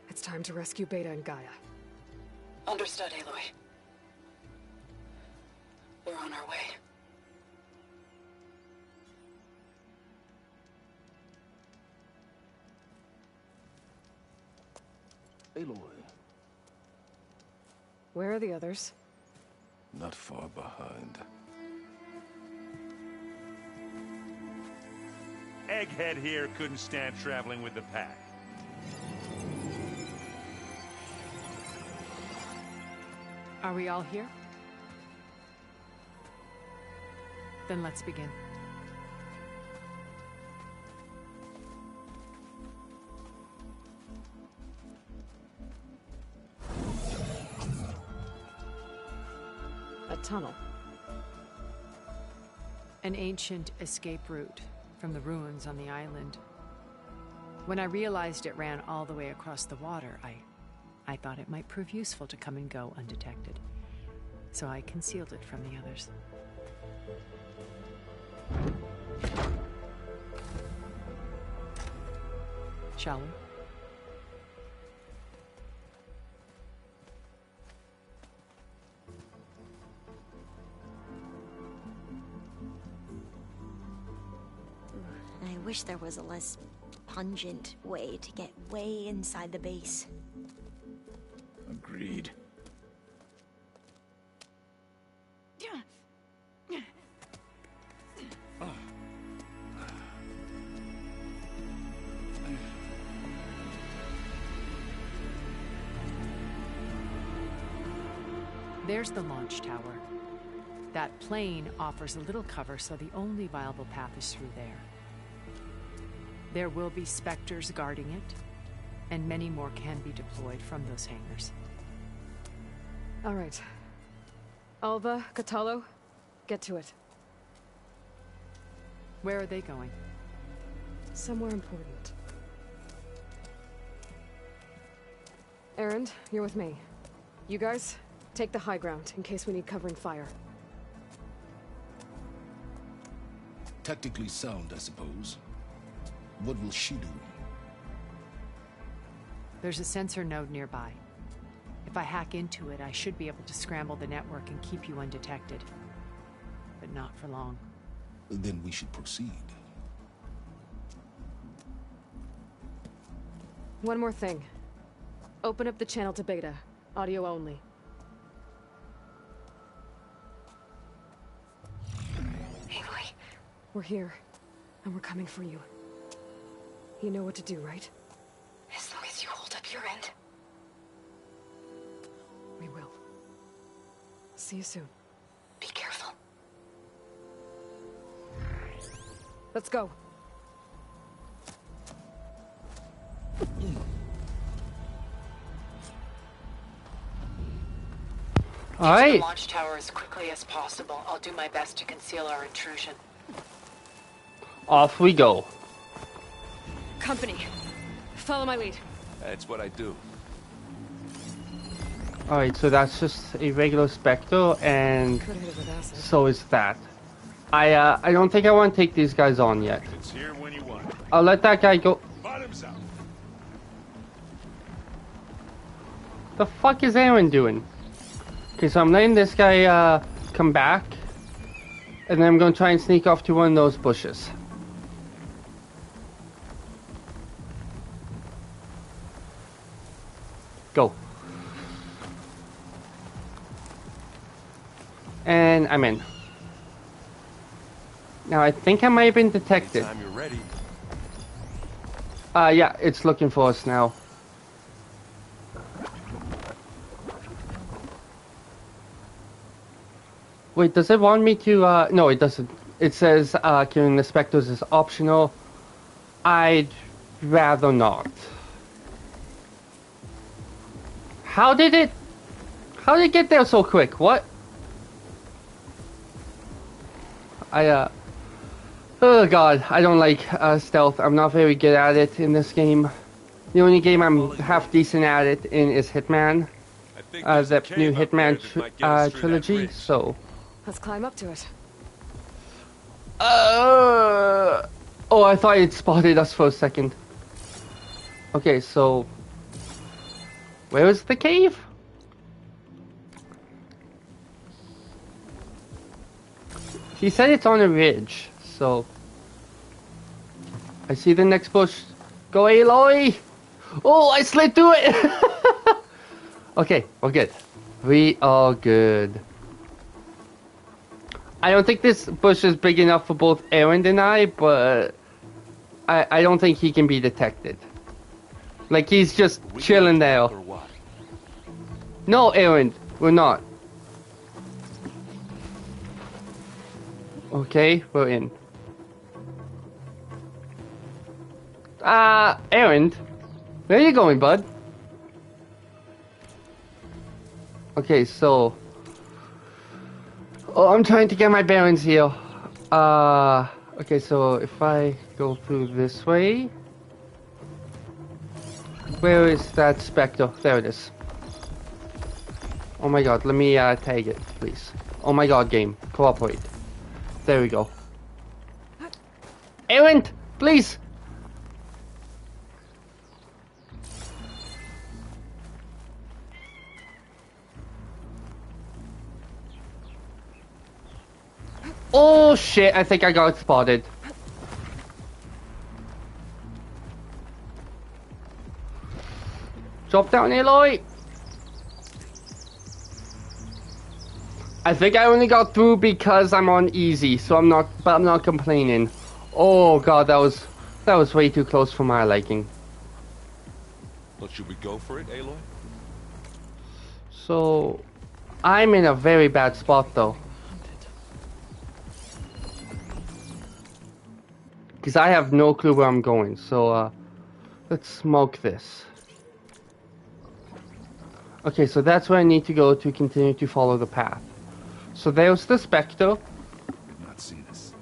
It's time to rescue Beta and Gaia. Understood, Aloy. We're on our way. Aloy. Where are the others? Not far behind. Egghead here couldn't stand traveling with the pack. Are we all here? Then let's begin. A tunnel. An ancient escape route from the ruins on the island. When I realized it ran all the way across the water, I thought it might prove useful to come and go undetected. So I concealed it from the others. Shall we? wish there was a less pungent way to get way inside the base. Agreed. There's the launch tower. That plane offers a little cover, so the only viable path is through there. There will be Spectres guarding it, and many more can be deployed from those hangars. All right. Alva, Catalo, get to it. Where are they going? Somewhere important. Erend, you're with me. You guys, take the high ground in case we need covering fire. Tactically sound, I suppose. What will she do? There's a sensor node nearby. If I hack into it, I should be able to scramble the network and keep you undetected. But not for long. Then we should proceed. One more thing. Open up the channel to Beta. Audio only. Aloy. We're here, and we're coming for you. You know what to do, right? As long as you hold up your end. We will. See you soon. Be careful. Let's go. All Get to right. the launch tower as quickly as possible. I'll do my best to conceal our intrusion. Off we go. Company. Follow my lead. That's what I do. Alright, so that's just a regular Spectre, and Could hit it with acid. so is that. I don't think I want to take these guys on yet. It's here when you want it. I'll let that guy go. Bottoms up. The fuck is Aaron doing? Okay, so I'm letting this guy come back, and then I'm going to try and sneak off to one of those bushes. Go. And I'm in. Now I think I might have been detected. Anytime you're ready. Yeah, it's looking for us now. Wait, does it want me to, no it doesn't. It says, killing the Spectres is optional. I'd rather not. How did it get there so quick? What? Oh god, I don't like stealth. I'm not very good at it in this game. The only game I'm half decent at it in is Hitman. I think there's a The cave new up there Hitman that might get us through that trilogy, bridge. so... Let's climb up to it. Oh, I thought it spotted us for a second. Okay, so... where is the cave? He said it's on a ridge, so... I see the next bush. Go, Aloy! Oh, I slid through it! Okay, we're good. We are good. I don't think this bush is big enough for both Aaron and I, but... I don't think he can be detected. Like, he's just chilling there. Or what? No, Aaron, we're not. Okay, we're in. Aaron, where are you going, bud? Okay, so... oh, I'm trying to get my bearings here. Okay, so if I go through this way... where is that Spectre? There it is. Oh my god, let me tag it, please. Oh my god, game. Cooperate. There we go. Aaron, please! Oh shit, I think I got spotted. Drop down, Aloy! I think I only got through because I'm on easy, so I'm not complaining. Oh god, that was way too close for my liking. Well, should we go for it, Aloy? So, I'm in a very bad spot though. Because I have no clue where I'm going, so let's smoke this. Okay, so that's where I need to go to continue to follow the path. So there's the Spectre. I've not seen this.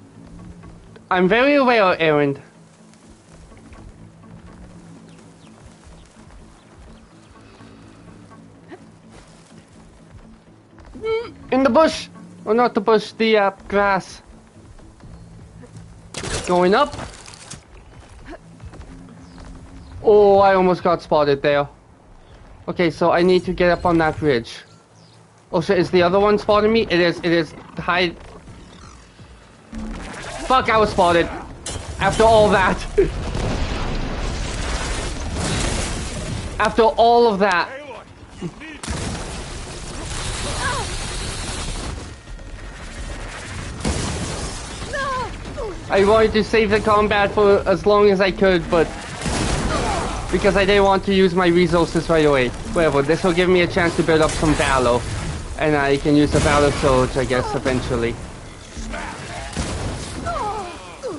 I'm very aware, Aaron. In the bush! Oh, not the bush, the grass. Going up. Oh, I almost got spotted there. Okay, so I need to get up on that ridge. Oh shit, is the other one spotting me? It is. Hide. Fuck, I was spotted. After all that. After all of that. I wanted to save the combat for as long as I could, but because I didn't want to use my resources right away. Whatever, this will give me a chance to build up some valor, and I can use the valor surge, I guess, eventually.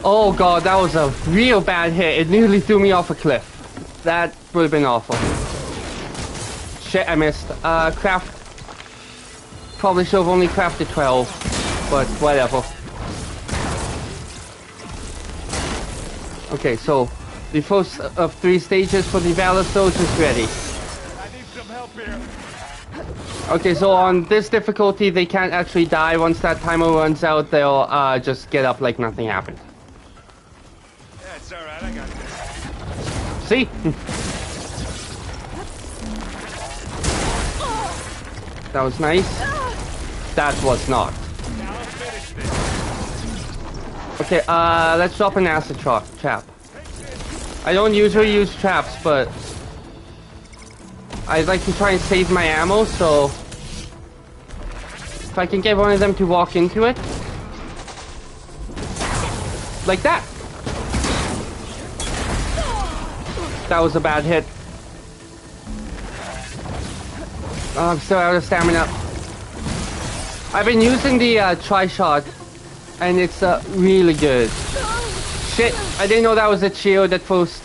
Oh god, that was a real bad hit. It nearly threw me off a cliff. That would have been awful. Shit, I missed. Craft. Probably should have only crafted 12, but whatever. Okay, so the first of 3 stages for the Valor Surge is ready. I need some help here. Okay, so on this difficulty, they can't actually die. Once that timer runs out, they'll just get up like nothing happened. That's alright, I got this. See? That was nice. That was not. Now I'll finish this. Okay, let's drop an acid trap. I don't usually use traps, but I'd like to try and save my ammo, so if I can get one of them to walk into it. Like that. That was a bad hit. Oh, I'm still out of stamina. I've been using the tri-shot, and it's really good. Shit, I didn't know that was a shield at first.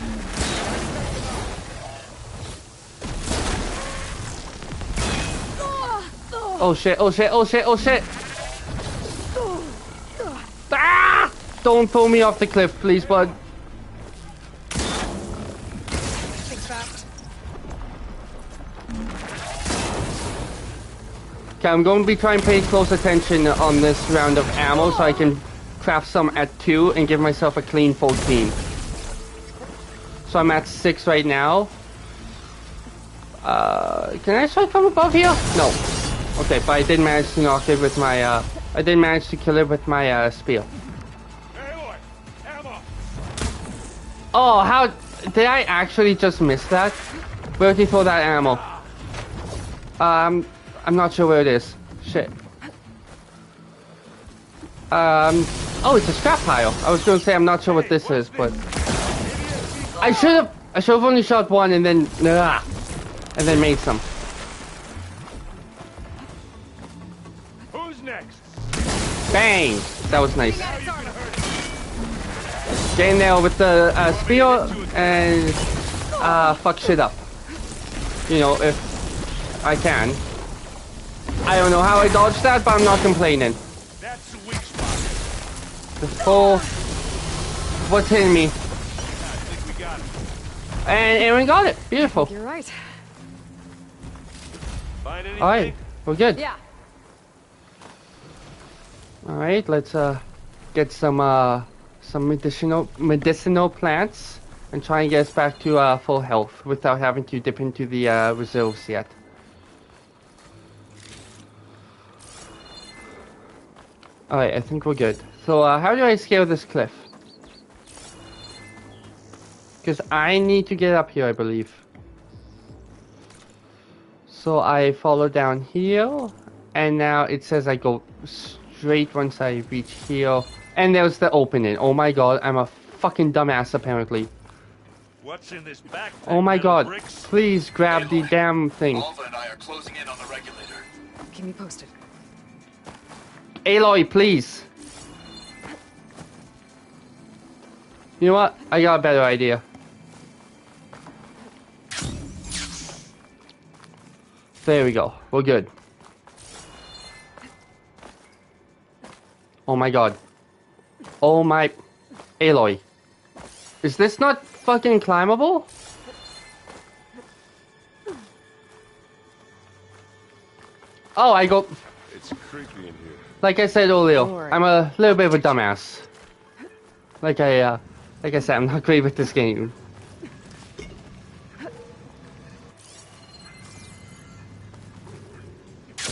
Oh shit, oh shit, oh shit, oh shit! Ah! Don't throw me off the cliff, please, bud. Okay, I'm going to be trying to pay close attention on this round of ammo so I can craft some at 2 and give myself a clean 14. So I'm at 6 right now. Can I strike from above here? No. Okay, but I did manage to knock it with my, I did manage to kill it with my, spear. Oh, how, did I actually just miss that? Where did he throw that ammo? I'm not sure where it is. Shit. Oh, it's a scrap pile. I was going to say I'm not sure what this is, but I should have only shot one and then made some. Who's next? Bang! That was nice. Get in there with the spear and fuck shit up. You know, if I can. I don't know how I dodged that, but I'm not complaining. That's the weak spot. The full... What's hitting me? I think we got it. And Aaron got it. Beautiful. You're right. Find anything? Alright, we're good. Yeah. Alright, let's get some medicinal plants and try and get us back to full health without having to dip into the reserves yet. Alright, I think we're good. So, how do I scale this cliff? Because I need to get up here, I believe. So I follow down here, and now it says I go straight once I reach here. And there's the opening. Oh my god, I'm a fucking dumbass apparently. What's in this backpack? Oh my Metal god, bricks? please grab the damn thing. Alva and I are closing in on the regulator. Keep me posted. Aloy, please. You know what? I got a better idea. There we go. We're good. Oh my god. Oh my... Aloy. Is this not fucking climbable? Oh, I go... It's creepy in here. Like I said earlier, I'm a little bit of a dumbass. Like I said, I'm not great with this game.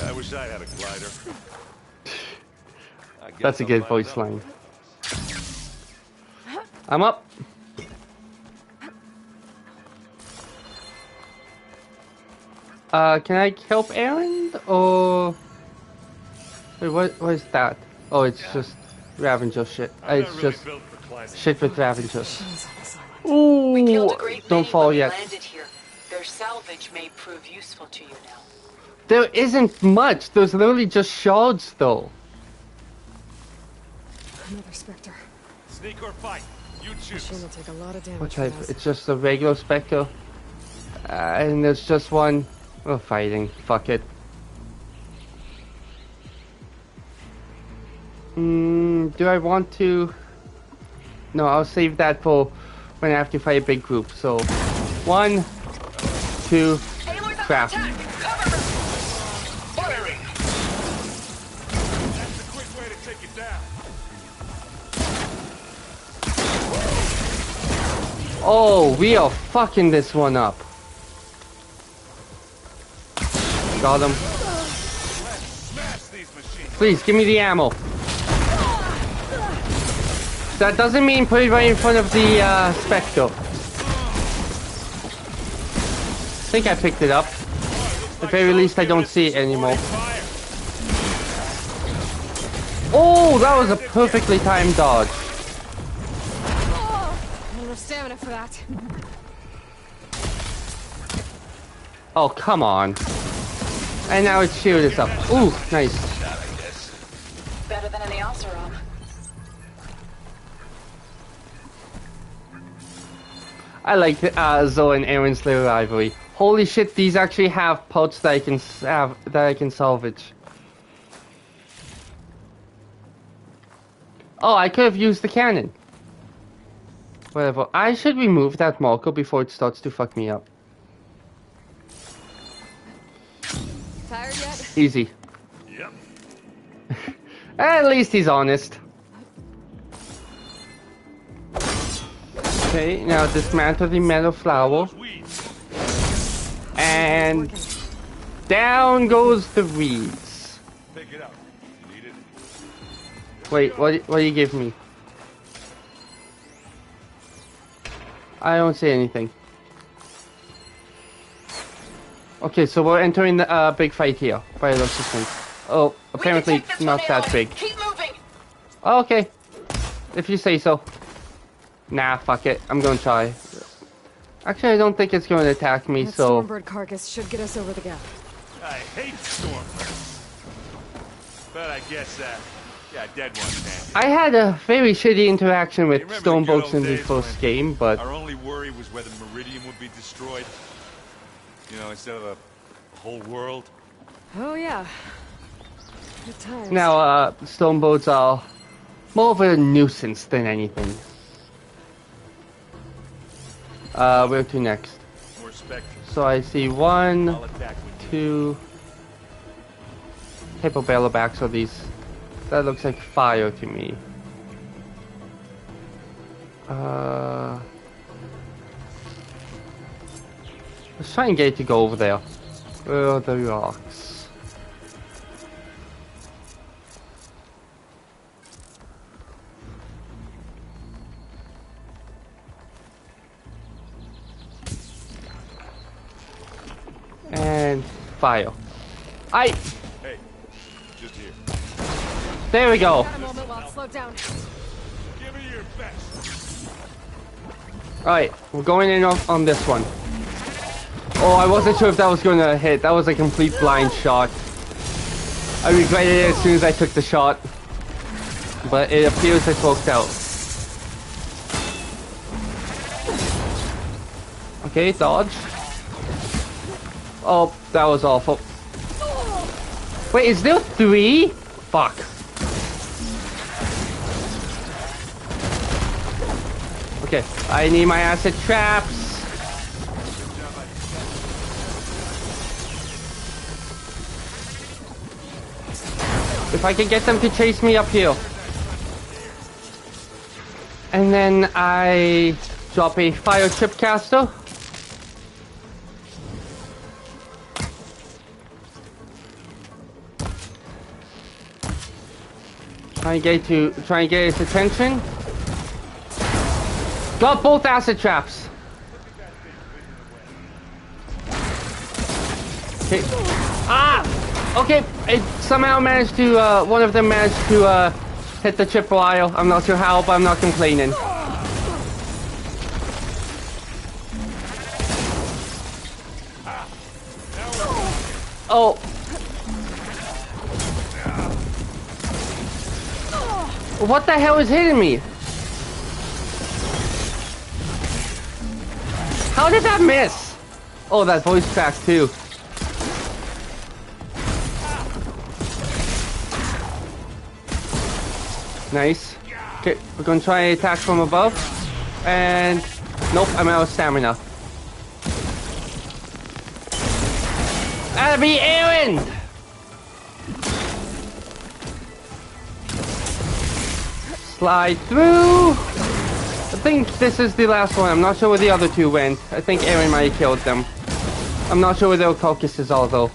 I wish I had a glider. That's a good voice line. I'm up. Can I help Aaron? Or... Wait, what is that? Oh, it's just Ravager shit. It's just shit with Ravagers. Ooh, don't fall yet. Here. Their salvage may prove useful to you now. There isn't much. There's literally just shards, though. Another Spectre. Sneak or fight? You choose. Machine will take a lot of damage. What type? It's just a regular Spectre. And there's just one. We're fighting. Fuck it. Do I want to? No, I'll save that for when I have to fight a big group. So, 1, 2, craft. Firing! That's a quick way to take it down. Oh, we are fucking this one up. Got him. Please, give me the ammo. That doesn't mean put it right in front of the Spectre. I think I picked it up. At the very least, I don't see it anymore. Oh, that was a perfectly timed dodge. No stamina for that. Oh, come on. And now its shield is up. Ooh, nice. Better than any Oseram. I like Zoe and Aaron's little rivalry. Holy shit, these actually have parts that I can salvage. Oh, I could have used the cannon. Whatever. I should remove that marker before it starts to fuck me up. Tired yet? Easy. Yep. At least he's honest. Okay, now dismantle the metal flower. And down goes the weeds. Pick it up. You need it. Wait, what do you give me? I don't see anything. Okay, so we're entering the big fight here. By the looks of things. Oh, apparently not that big. Keep moving. Okay, if you say so. Nah, fuck it. I'm gonna try. Actually, I don't think it's going to attack me, That so... Stormbird carcass should get us over the gap. I hate Stormbirds. But I guess, yeah, dead ones, man. I had a very shitty interaction with Remember the Stonebolts good in old the days first when game, but... Our only worry was whether Meridian would be destroyed. You know, instead of the whole world. Oh yeah. Good times. Now, Stonebolts are more of a nuisance than anything. Where to next? More Spectres. So I see 1, I'll attack with 2... Hippobellobacks are these. That looks like fire to me. Let's try and get it to go over there. Where are the rocks? And fire. Hey, just here. There we go. Got a moment while it's slowed down. Give me your best. Alright, we're going in on this one. Oh, I wasn't sure if that was going to hit. That was a complete blind shot. I regretted it as soon as I took the shot. But it appears it worked out. Okay, dodge. Oh, that was awful. Wait, is there 3? Fuck. Okay, I need my acid traps. If I can get them to chase me up here. And then I drop a fire chip caster. Try and get his attention. Got both acid traps. Okay. Ah! Okay, it somehow managed to, one of them managed to, hit the chip wire. I'm not sure how, but I'm not complaining. Oh. What the hell is hitting me? How did that miss? Oh, that voice crack too. Nice. Okay, we're gonna try and attack from above. And nope, I'm out of stamina. That'll be Aaron! Slide through. I think this is the last one. I'm not sure where the other 2 went. I think Aaron might have killed them. I'm not sure where their carcasses are though.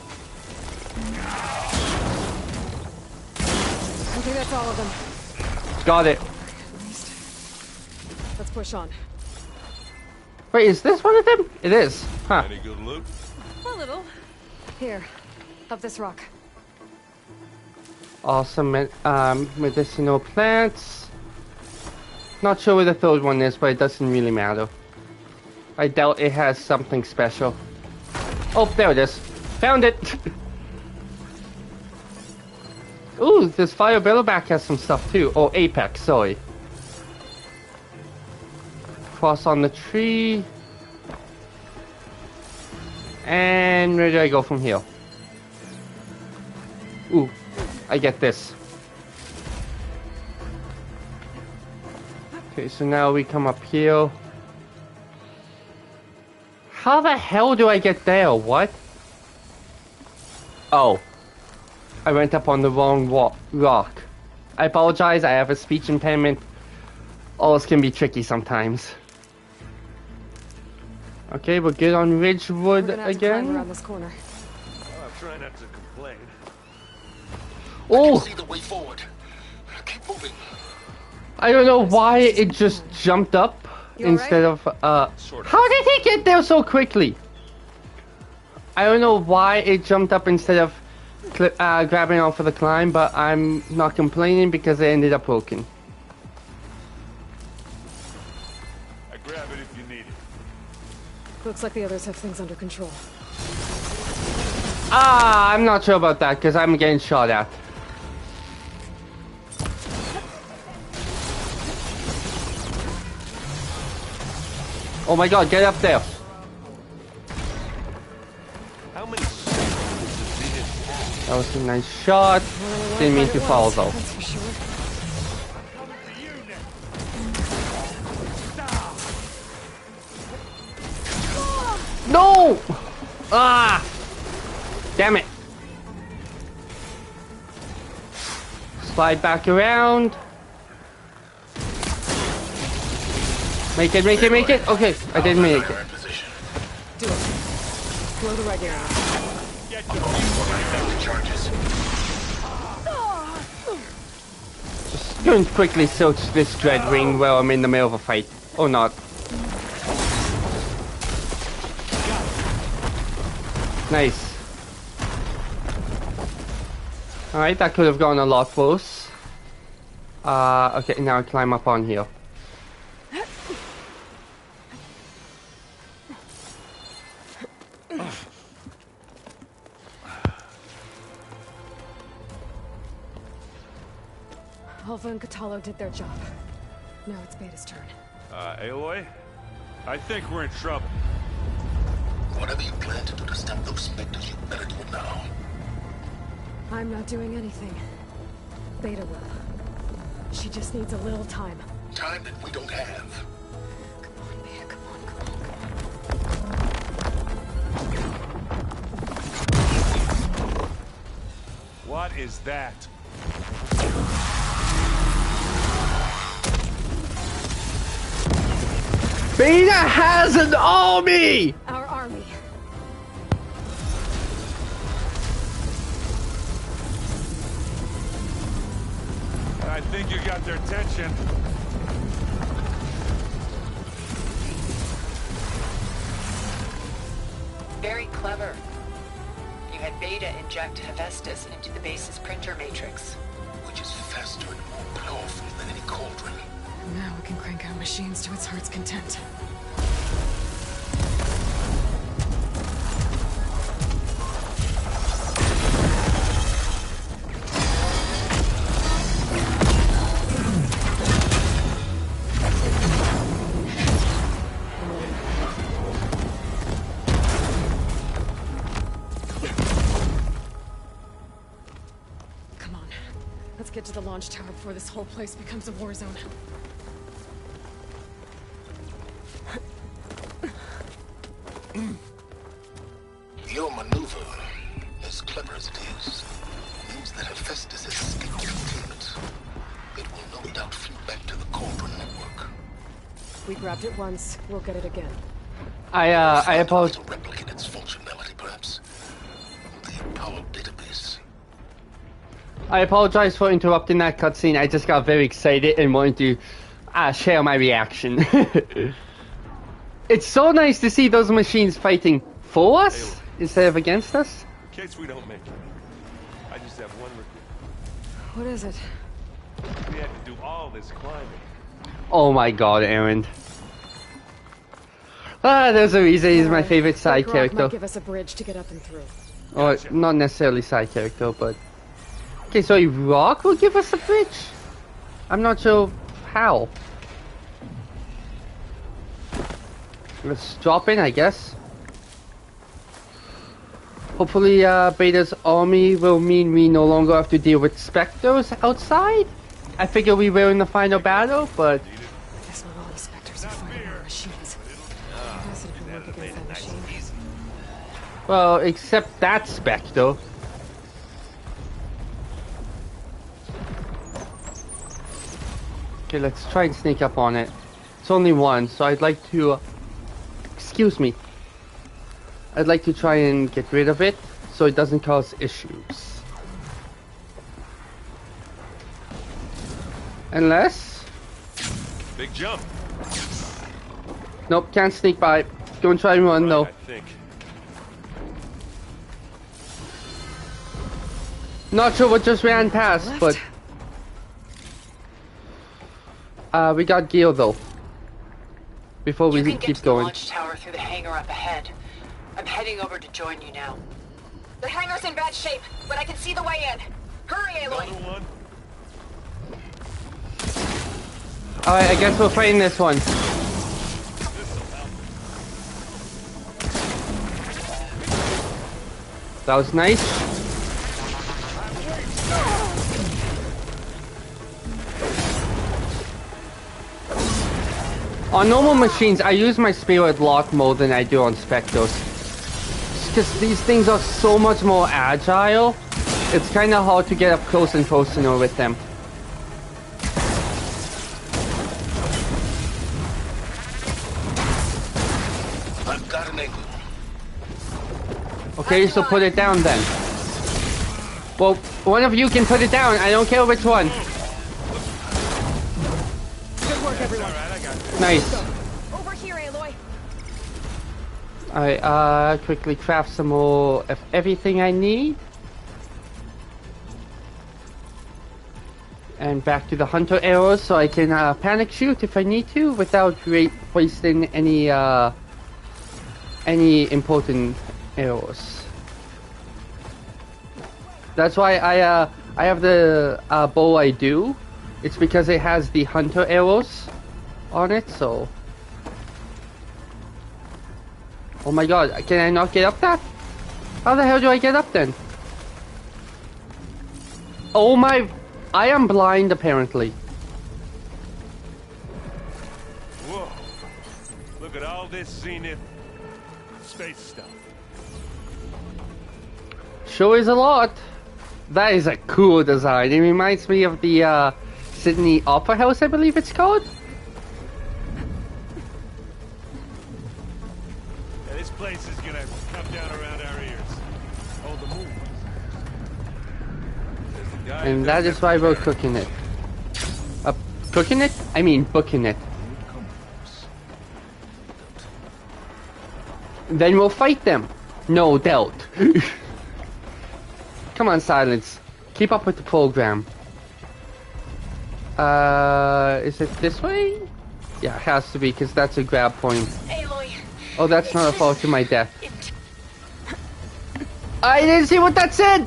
I think that's all of them. Got it. Let's push on. Wait, is this one of them? It is. Huh. Any good loot? A little. Here, up this rock. Awesome medicinal plants. Not sure where the 3rd one is, but it doesn't really matter. I doubt it has something special. Oh, there it is. Found it! Ooh, this Fire Billowback has some stuff too. Oh, Apex, sorry. Cross on the tree. And where do I go from here? Ooh, I get this. Okay, so now we come up here. How the hell do I get there? What? Oh. I went up on the wrong rock. I apologize, I have a speech impairment. All this can be tricky sometimes. Okay, we're good on Ridgewood again. Around this corner. Well, I'm trying not to complain. Oh! I can see the way forward. Keep moving. I don't know why it just jumped up instead of, How did he get there so quickly? I don't know why it jumped up instead of grabbing on for the climb, but I'm not complaining because it ended up working. I grab it if you need it. Looks like the others have things under control. Ah, I'm not sure about that because I'm getting shot at. Oh my god, get up there. How many That was a nice shot. Didn't mean to fall though. That's for sure. No! Ah! Damn it. Slide back around. Make it, make it, make it. Okay, I didn't make it. Do it. Blow the right area. Just going to quickly search this dread ring while I'm in the middle of a fight. Or not. Nice. Alright, that could have gone a lot worse. Okay, now climb up on here. Alva and Catalo did their job. Now it's Beta's turn. Aloy? I think we're in trouble. Whatever you plan to do to stop those specters, you better do it now. I'm not doing anything. Beta will. She just needs a little time. Time that we don't have. Come on, Beta, come on, come on. What is that? Beta has an army! Our army. I think you got their attention. Very clever. You had Beta inject Hephaestus into the base's printer matrix. Which is faster and more powerful than any cauldron. Now we can crank out machines to its heart's content. Come on. Let's get to the launch tower before this whole place becomes a war zone. Your maneuver, as clever as it is, means that Hephaestus has escaped containment. It will no doubt flew back to the Cauldron network. We grabbed it once, we'll get it again. I apologize. To replicate its functionality, perhaps. The Apollo database. I apologize for interrupting that cutscene. I just got very excited and wanted to share my reaction. It's so nice to see those machines fighting for us instead of against us. In case we don't make it, I just have one request. What is it? We had to do all this climbing. Oh my god, Aaron. There's a reason he's my favorite side Rock character. might give us a bridge to get up and through. Or not necessarily side character, but... Okay, so Rock will give us a bridge? I'm not sure how. Let's drop in, I guess. Hopefully, Beta's army will mean we no longer have to deal with specters outside. I figure we will in the final battle, but... I guess not all the specters are fighting our machines. I guess it can work against that machine. Well, except that specter. Okay, let's try and sneak up on it. It's only one, so I'd like to... excuse me. I'd like to try and get rid of it, so it doesn't cause issues. Unless... Big jump. Nope, can't sneak by. Go and try and run, though. I think. Not sure what just ran past, but... we got gear, though. Before we You can get keep to the going. launch tower through the hangar up ahead. I'm heading over to join you now. The hangar's in bad shape, but I can see the way in. Hurry, Aloy! Another one. Alright, I guess we're fighting this one. That was nice. On normal machines, I use my spirit lock more than I do on Spectres. Because these things are so much more agile, it's kind of hard to get up close and personal with them. I've got an angle. Okay, so put it down then. Well, one of you can put it down. I don't care which one. Good work, everyone. Nice. Over here, Aloy. Alright, quickly craft some more of everything I need. And back to the hunter arrows so I can panic shoot if I need to without wasting any important arrows. That's why I have the bow I do. It's because it has the hunter arrows on it, so... Oh my god, can I not get up that? How the hell do I get up then? Oh my... I am blind apparently. Whoa. Look at all this zenith space stuff. Sure is a lot. That is a cool design. It reminds me of the Sydney Opera House, I believe it's called. Yeah, this place is gonna come down around our ears. Oh, the moon. And that is why we're cooking it. Cooking it? I mean booking it. Then we'll fight them. No doubt. Come on, Silence. Keep up with the program. Is it this way? Yeah, it has to be, because that's a grab point. Aloy. Oh, that's not a fall to my death. I didn't see what that said!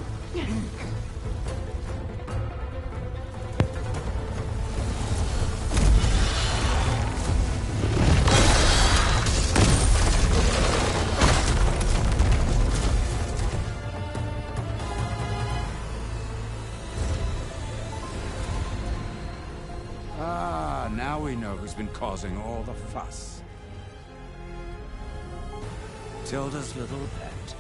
Now we know who's been causing all the fuss. Tilda's little pet.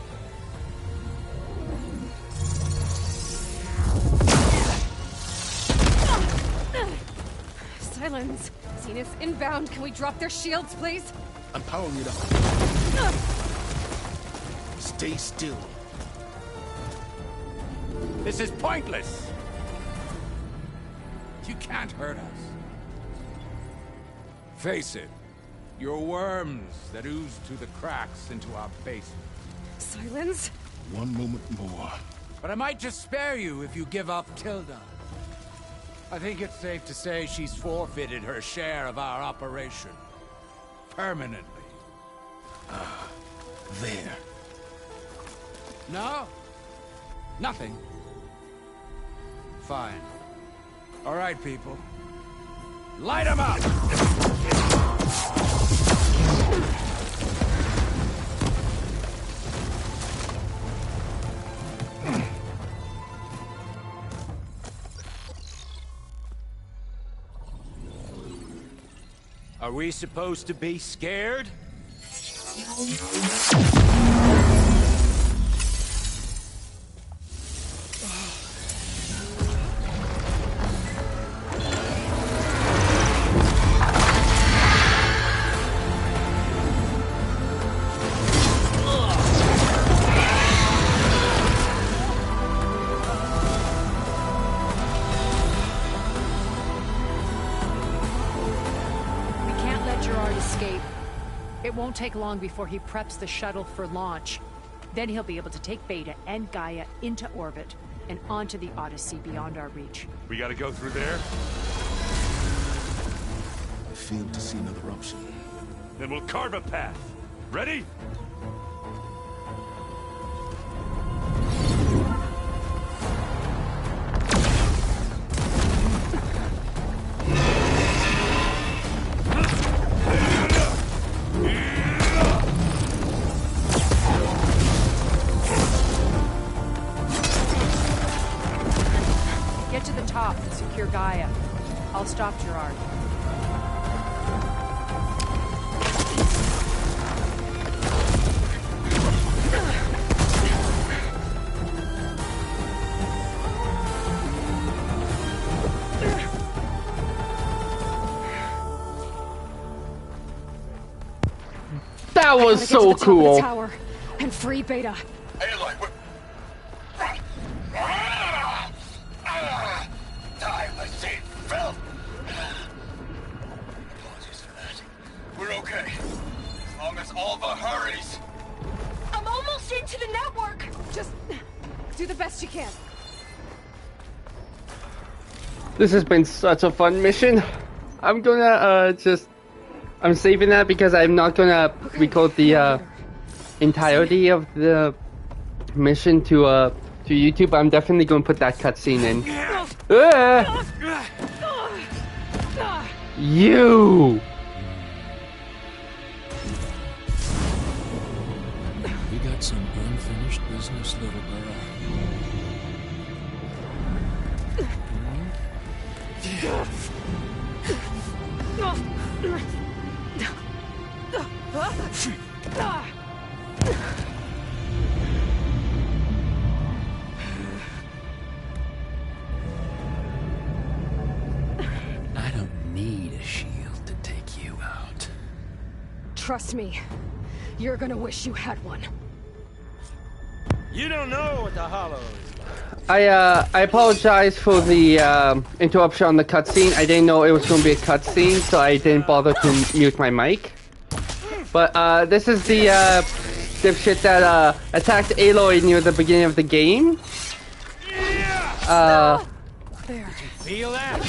Silence. Zenith inbound. Can we drop their shields, please? I'm powering it up. Stay still. This is pointless. You can't hurt us. Face it, you're worms that ooze through the cracks into our basement. Silence? One moment more. But I might just spare you if you give up Tilda. I think it's safe to say she's forfeited her share of our operation. Permanently. There. No? Nothing. Fine. All right, people. Light 'em up! Are we supposed to be scared? It won't take long before he preps the shuttle for launch. Then he'll be able to take Beta and Gaia into orbit and onto the Odyssey beyond our reach. We gotta go through there? I fail to see another option. Then we'll carve a path. Ready? Get to the top and secure Gaia. I'll stop Gerard. That was so cool. Tower and free Beta. Aloy, time I see filth. Apologies for that. We're okay. As long as Alva hurries. I'm almost into the network. Just do the best you can. This has been such a fun mission. I'm gonna I'm saving that because I'm not gonna record the entirety of the mission to YouTube. I'm definitely gonna put that cutscene in. You. We got some unfinished business, little girl. I don't need a shield to take you out. Trust me, you're gonna wish you had one. You don't know what the Hollow is like. I apologize for the interruption on the cutscene. I didn't know it was going to be a cutscene, so I didn't bother to mute my mic. But this is the dipshit that attacked Aloy near the beginning of the game.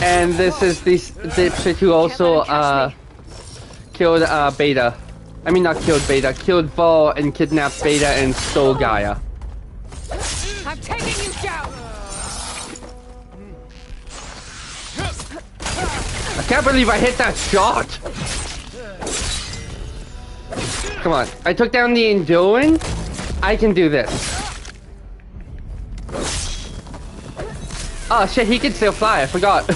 And this is the dipshit who also killed Beta. I mean, not killed Beta, killed Val and kidnapped Beta and stole Gaia. I'm taking you down. I can't believe I hit that shot. Come on, I took down the Enduring. I can do this. Oh shit, he can still fly, I forgot.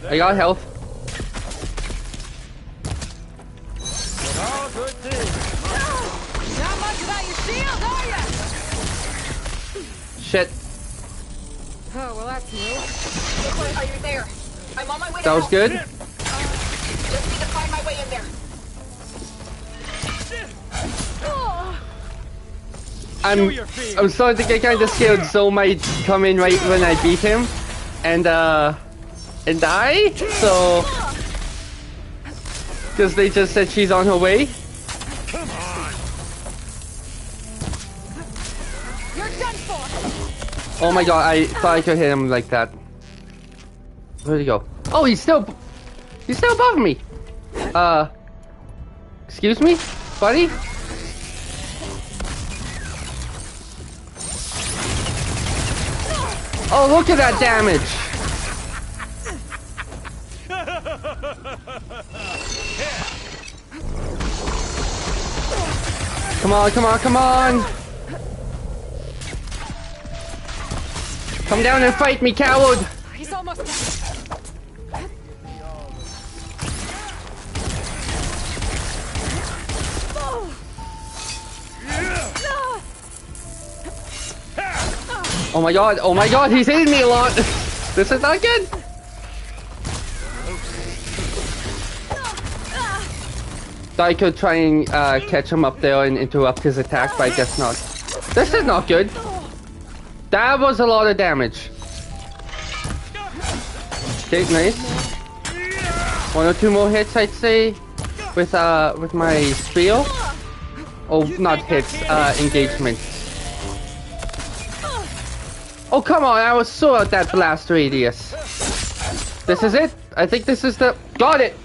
I got health. Not much about your shield, are ya? Shit. Oh, well, that's new. Are you there? I'm on my way. That was good. Just need to find my way in there. I'm starting to get kind of scared. Zoe might come in right when I beat him, and die. So, because they just said she's on her way. Come on. You're done for. Oh my god! I thought I could hit him like that. Where'd he go? Oh, he's still above me. Excuse me, buddy. Oh, look at that damage! Come on, come on, come on! Come down and fight me, coward! He's almost done. Oh my god, he's hitting me a lot! This is not good! Thought I could try and catch him up there and interrupt his attack, but I guess not. This is not good! That was a lot of damage. Okay, nice. 1 or 2 more hits, I'd say, with my spear. Oh, not hits, engagement. Oh, come on, I was so out that blast radius. This is it. I think this is the... Got it!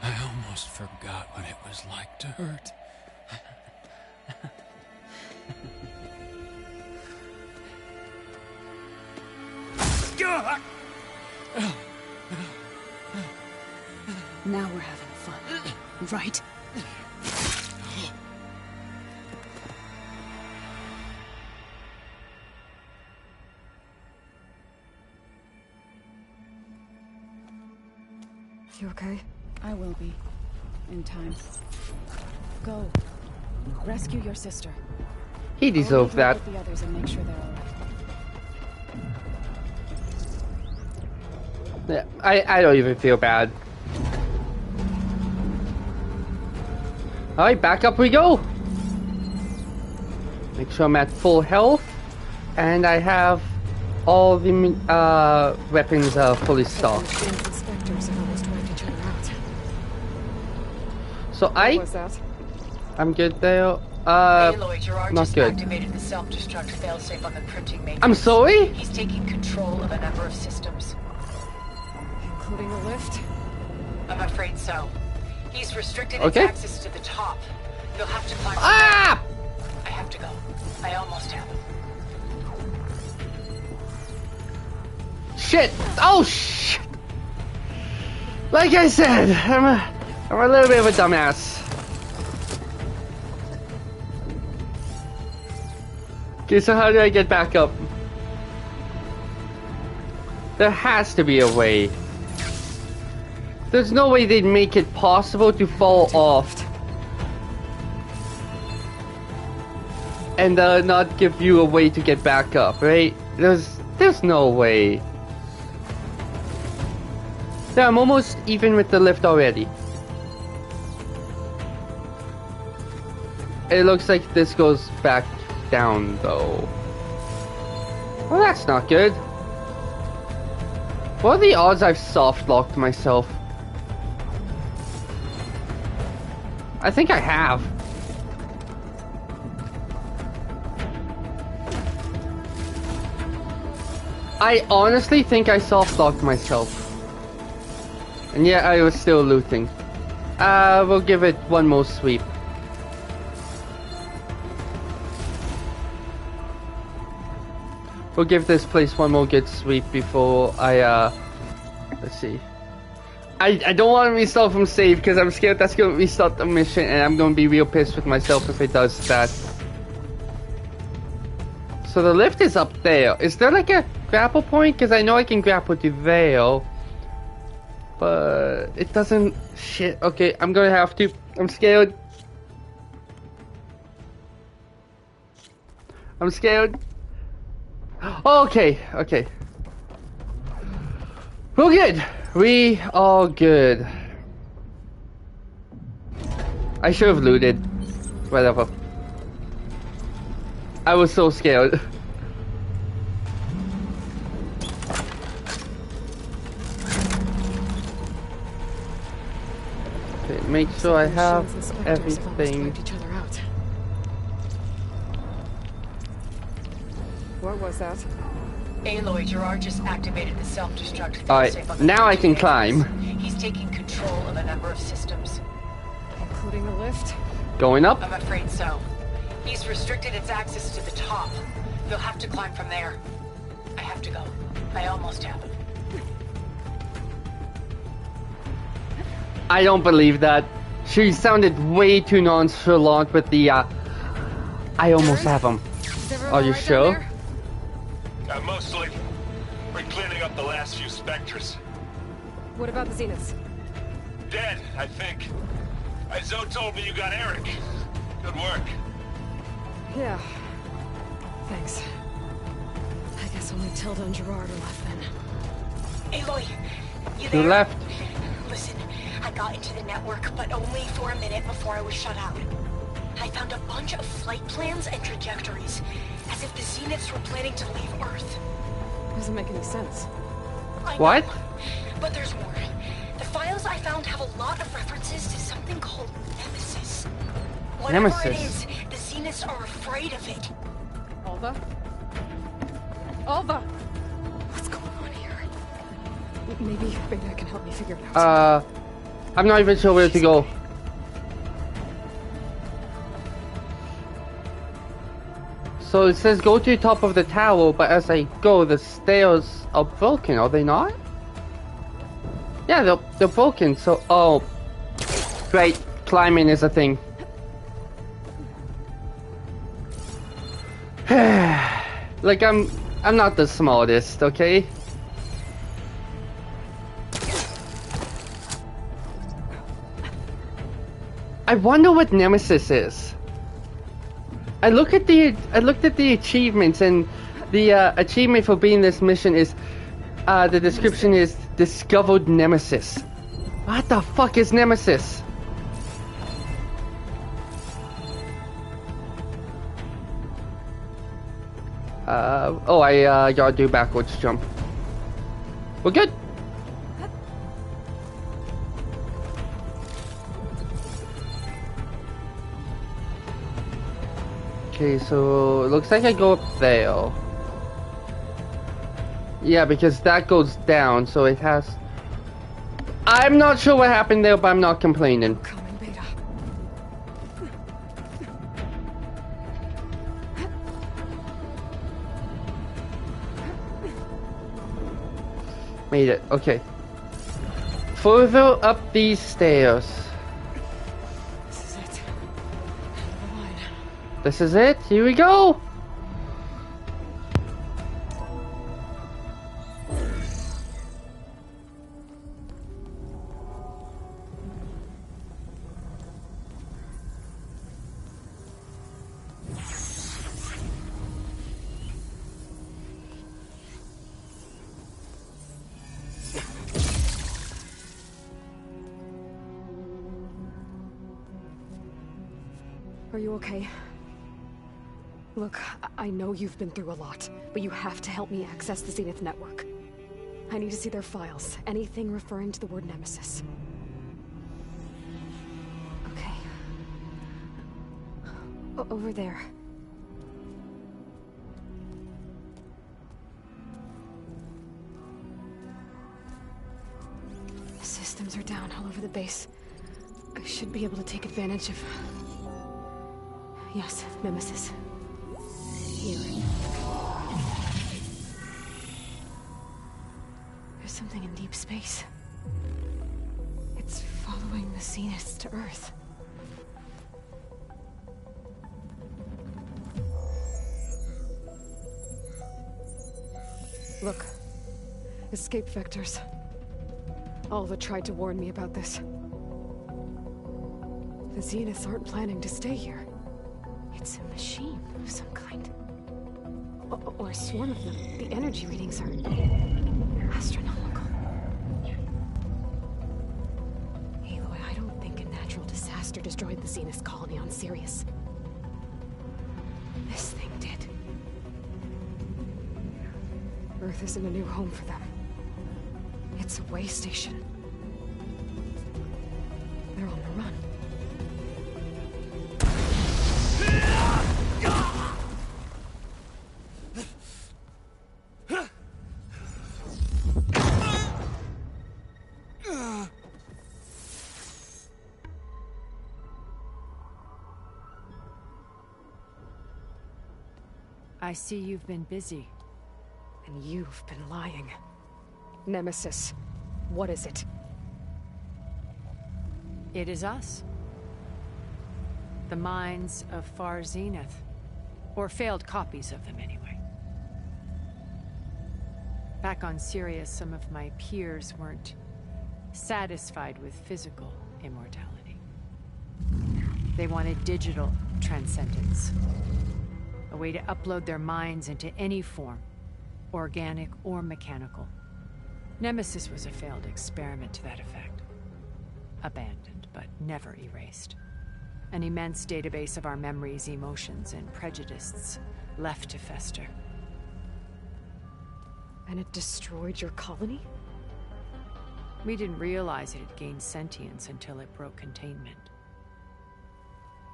I almost forgot what it was like to hurt. Now we're having fun, right? You okay? I will be. In time. Go. Rescue your sister. He deserved that. With the others and make sure they're all right. Yeah, I don't even feel bad. Alright, back up we go! Make sure I'm at full health. And I have all the weapons fully stocked. So What was that? I'm good there. Aloy, Gerard Not just good. activated the self-destruct failsafe on the printing matrix. I'm sorry? He's taking control of a number of systems. Including a lift? I'm afraid so. He's restricted Okay. its access to the top. You'll have to climb. Ah! I have to go. I almost have him. Shit! Oh shit! Like I said, I'm a little bit of a dumbass. Okay, so how do I get back up? There has to be a way. There's no way they'd make it possible to fall off and not give you a way to get back up, right? There's no way. Yeah, I'm almost even with the lift already. It looks like this goes back down though. Well, that's not good. What are the odds I've soft locked myself? I think I have. I honestly think I soft locked myself. And yet I was still looting. We'll give it one more sweep. We'll give this place one more good sweep before I, let's see. I don't want to restart from save because I'm scared that's going to restart the mission and I'm going to be real pissed with myself if it does that. So the lift is up there. Is there like a grapple point? Because I know I can grapple to there. But it doesn't... Shit. Okay, I'm going to have to. I'm scared. I'm scared. Okay, okay. We're good. We are good. I should have looted. Whatever. I was so scared. Okay, make sure I have everything. What was that? Aloy, Gerard just activated the self-destruct. Alright, now I can climb. He's taking control of a number of systems. Including a lift? Going up? I'm afraid so. He's restricted its access to the top. You'll have to climb from there. I have to go. I almost have him. I don't believe that. She sounded way too nonchalant with the, I almost have him. Are you sure? Mostly. We're cleaning up the last few specters. What about the Zeniths? Dead, I think. Zoe told me you got Eric. Good work. Yeah. Thanks. I guess only Tilda and Gerard are left then. Aloy, you Who there? left? Listen, I got into the network, but only for a minute before I was shut out. I found a bunch of flight plans and trajectories, as if the Zeniths were planning to leave Earth. Doesn't make any sense. What? But there's more. The files I found have a lot of references to something called Nemesis. Whatever it Nemesis? is, the Zeniths are afraid of it. Alva? Alva! What's going on here? Maybe Beta can help me figure it out. I'm not even sure where to go. So it says go to the top of the tower, but as I go, the stairs are broken, are they not? Yeah, they're broken, so... Oh. Great. Climbing is a thing. Like, I'm not the smartest, okay? I wonder what Nemesis is. I looked at the achievements, and the achievement for being this mission is the description is discovered Nemesis. What the fuck is Nemesis? Oh, I gotta do backwards jump. We're good. Okay, so it looks like I go up there. Yeah, because that goes down, so it has... I'm not sure what happened there, but I'm not complaining. Made it, okay. Further up these stairs. This is it. This is it, here we go! Are you okay? Look, I know you've been through a lot, but you have to help me access the Zenith network. I need to see their files, anything referring to the word Nemesis. Okay. Over there. The systems are down all over the base. I should be able to take advantage of... Yes, Nemesis. Here. There's something in deep space. It's following the Zeniths to Earth. Look. Escape vectors. Alva tried to warn me about this. The Zeniths aren't planning to stay here. It's a machine of some kind. Or a swarm of them. The energy readings are astronomical. Aloy, I don't think a natural disaster destroyed the Zenith colony on Sirius. This thing did. Earth isn't a new home for them. It's a way station. They're on the run. I see you've been busy. And you've been lying. Nemesis, what is it? It is us. The minds of Far Zenith. Or failed copies of them, anyway. Back on Sirius, some of my peers weren't satisfied with physical immortality. They wanted digital transcendence. A way to upload their minds into any form, organic or mechanical. Nemesis was a failed experiment to that effect. Abandoned, but never erased. An immense database of our memories, emotions, and prejudices left to fester. And it destroyed your colony? We didn't realize it had gained sentience until it broke containment.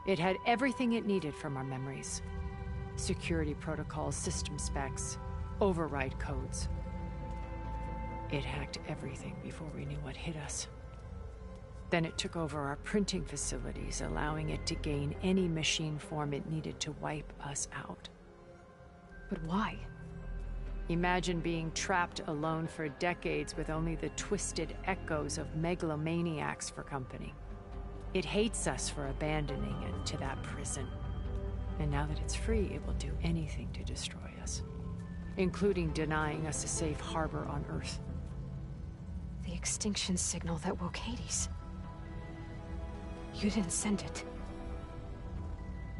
It had everything it needed from our memories. Security protocols, system specs, override codes. It hacked everything before we knew what hit us. Then it took over our printing facilities, allowing it to gain any machine form it needed to wipe us out. But why? Imagine being trapped alone for decades with only the twisted echoes of megalomaniacs for company. It hates us for abandoning it to that prison. And now that it's free, it will do anything to destroy us, including denying us a safe harbor on Earth. The extinction signal that woke Hades. You didn't send it.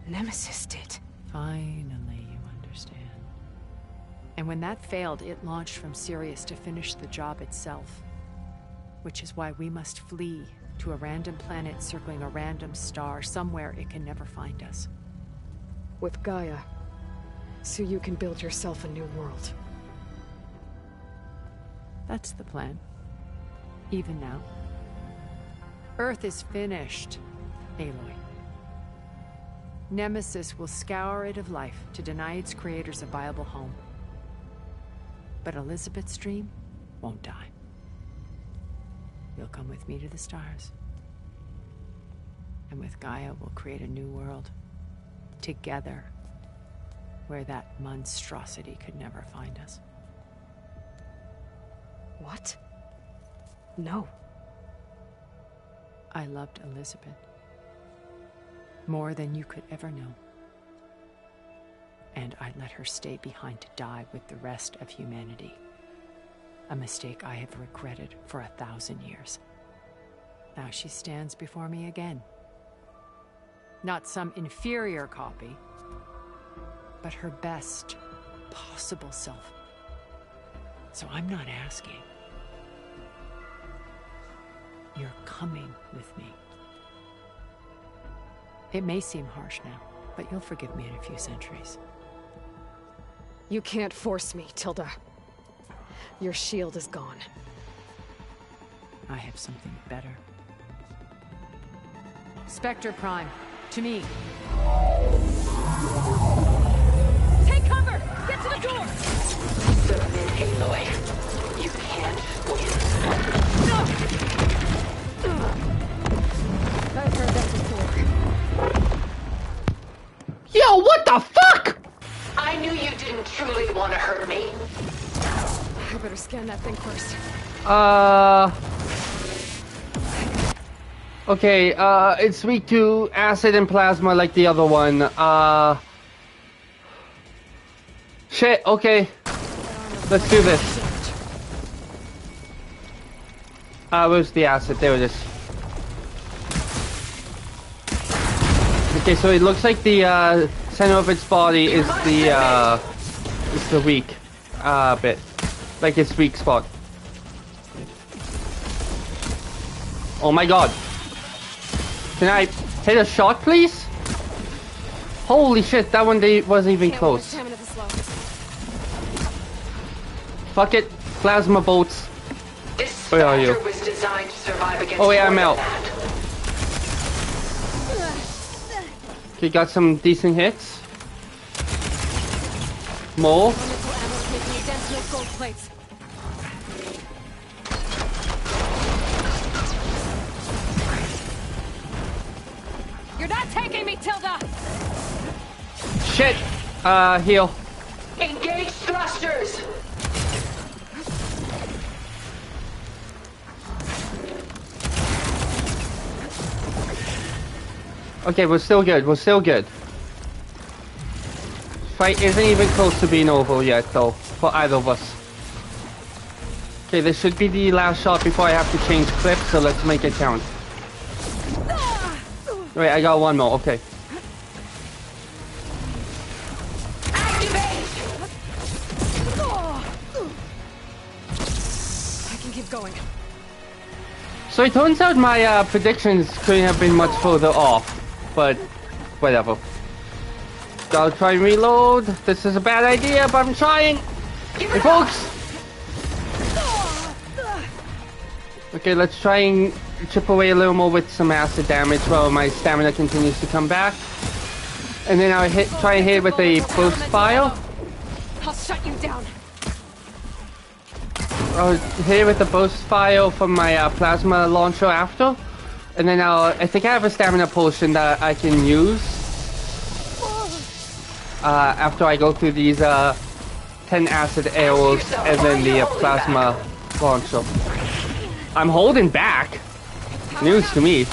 Nemesis did. Finally, you understand. And when that failed, it launched from Sirius to finish the job itself. Which is why we must flee to a random planet circling a random star, somewhere it can never find us. With Gaia, so you can build yourself a new world. That's the plan. Even now. Earth is finished, Aloy. Nemesis will scour it of life to deny its creators a viable home. But Elizabeth's dream won't die. You'll come with me to the stars. And with Gaia, we'll create a new world. Together. Where that monstrosity could never find us. What? No. I loved Elizabeth. More than you could ever know. And I let her stay behind to die with the rest of humanity. A mistake I have regretted for 1,000 years. Now she stands before me again. Not some inferior copy, but her best possible self. So I'm not asking. You're coming with me. It may seem harsh now, but you'll forgive me in a few centuries. You can't force me, Tilda. Your shield is gone. I have something better. Spectre Prime, to me. Take cover! Get to the door! Submit, Aloy. You can't win. I've heard that before. Yo, what the fuck? I knew you didn't truly want to hurt me. I better scan that thing first. Okay, it's weak to acid and plasma like the other one. Shit, okay. Let's do this. Where's the acid? There it is. Okay, so it looks like the center of its body is the weak bit, like its weak spot. Oh my god! Can I hit a shot, please? Holy shit! That one wasn't even close. Fuck it, plasma bolts. Where are you? Was designed to survive against oh yeah, I'm out. Okay, got some decent hits. More. You're not taking me, Tilda! Shit! Heal. Engage thrusters! Okay, we're still good, we're still good. Fight isn't even close to being over yet, though, for either of us. Okay, this should be the last shot before I have to change clips, so let's make it count. Wait, I got one more, okay. I can keep going. So it turns out my predictions couldn't have been much further off, but whatever. Gotta try and reload. This is a bad idea, but I'm trying. Hey, folks! Okay, let's try and chip away a little more with some acid damage while my stamina continues to come back. And then I'll try and hit it with a burst fire. I'll shut you down. I'll hit it with the burst fire from my plasma launcher after. And then I think I have a stamina potion that I can use after I go through these 10 acid arrows and then the plasma launcher. I'm holding back. News to me.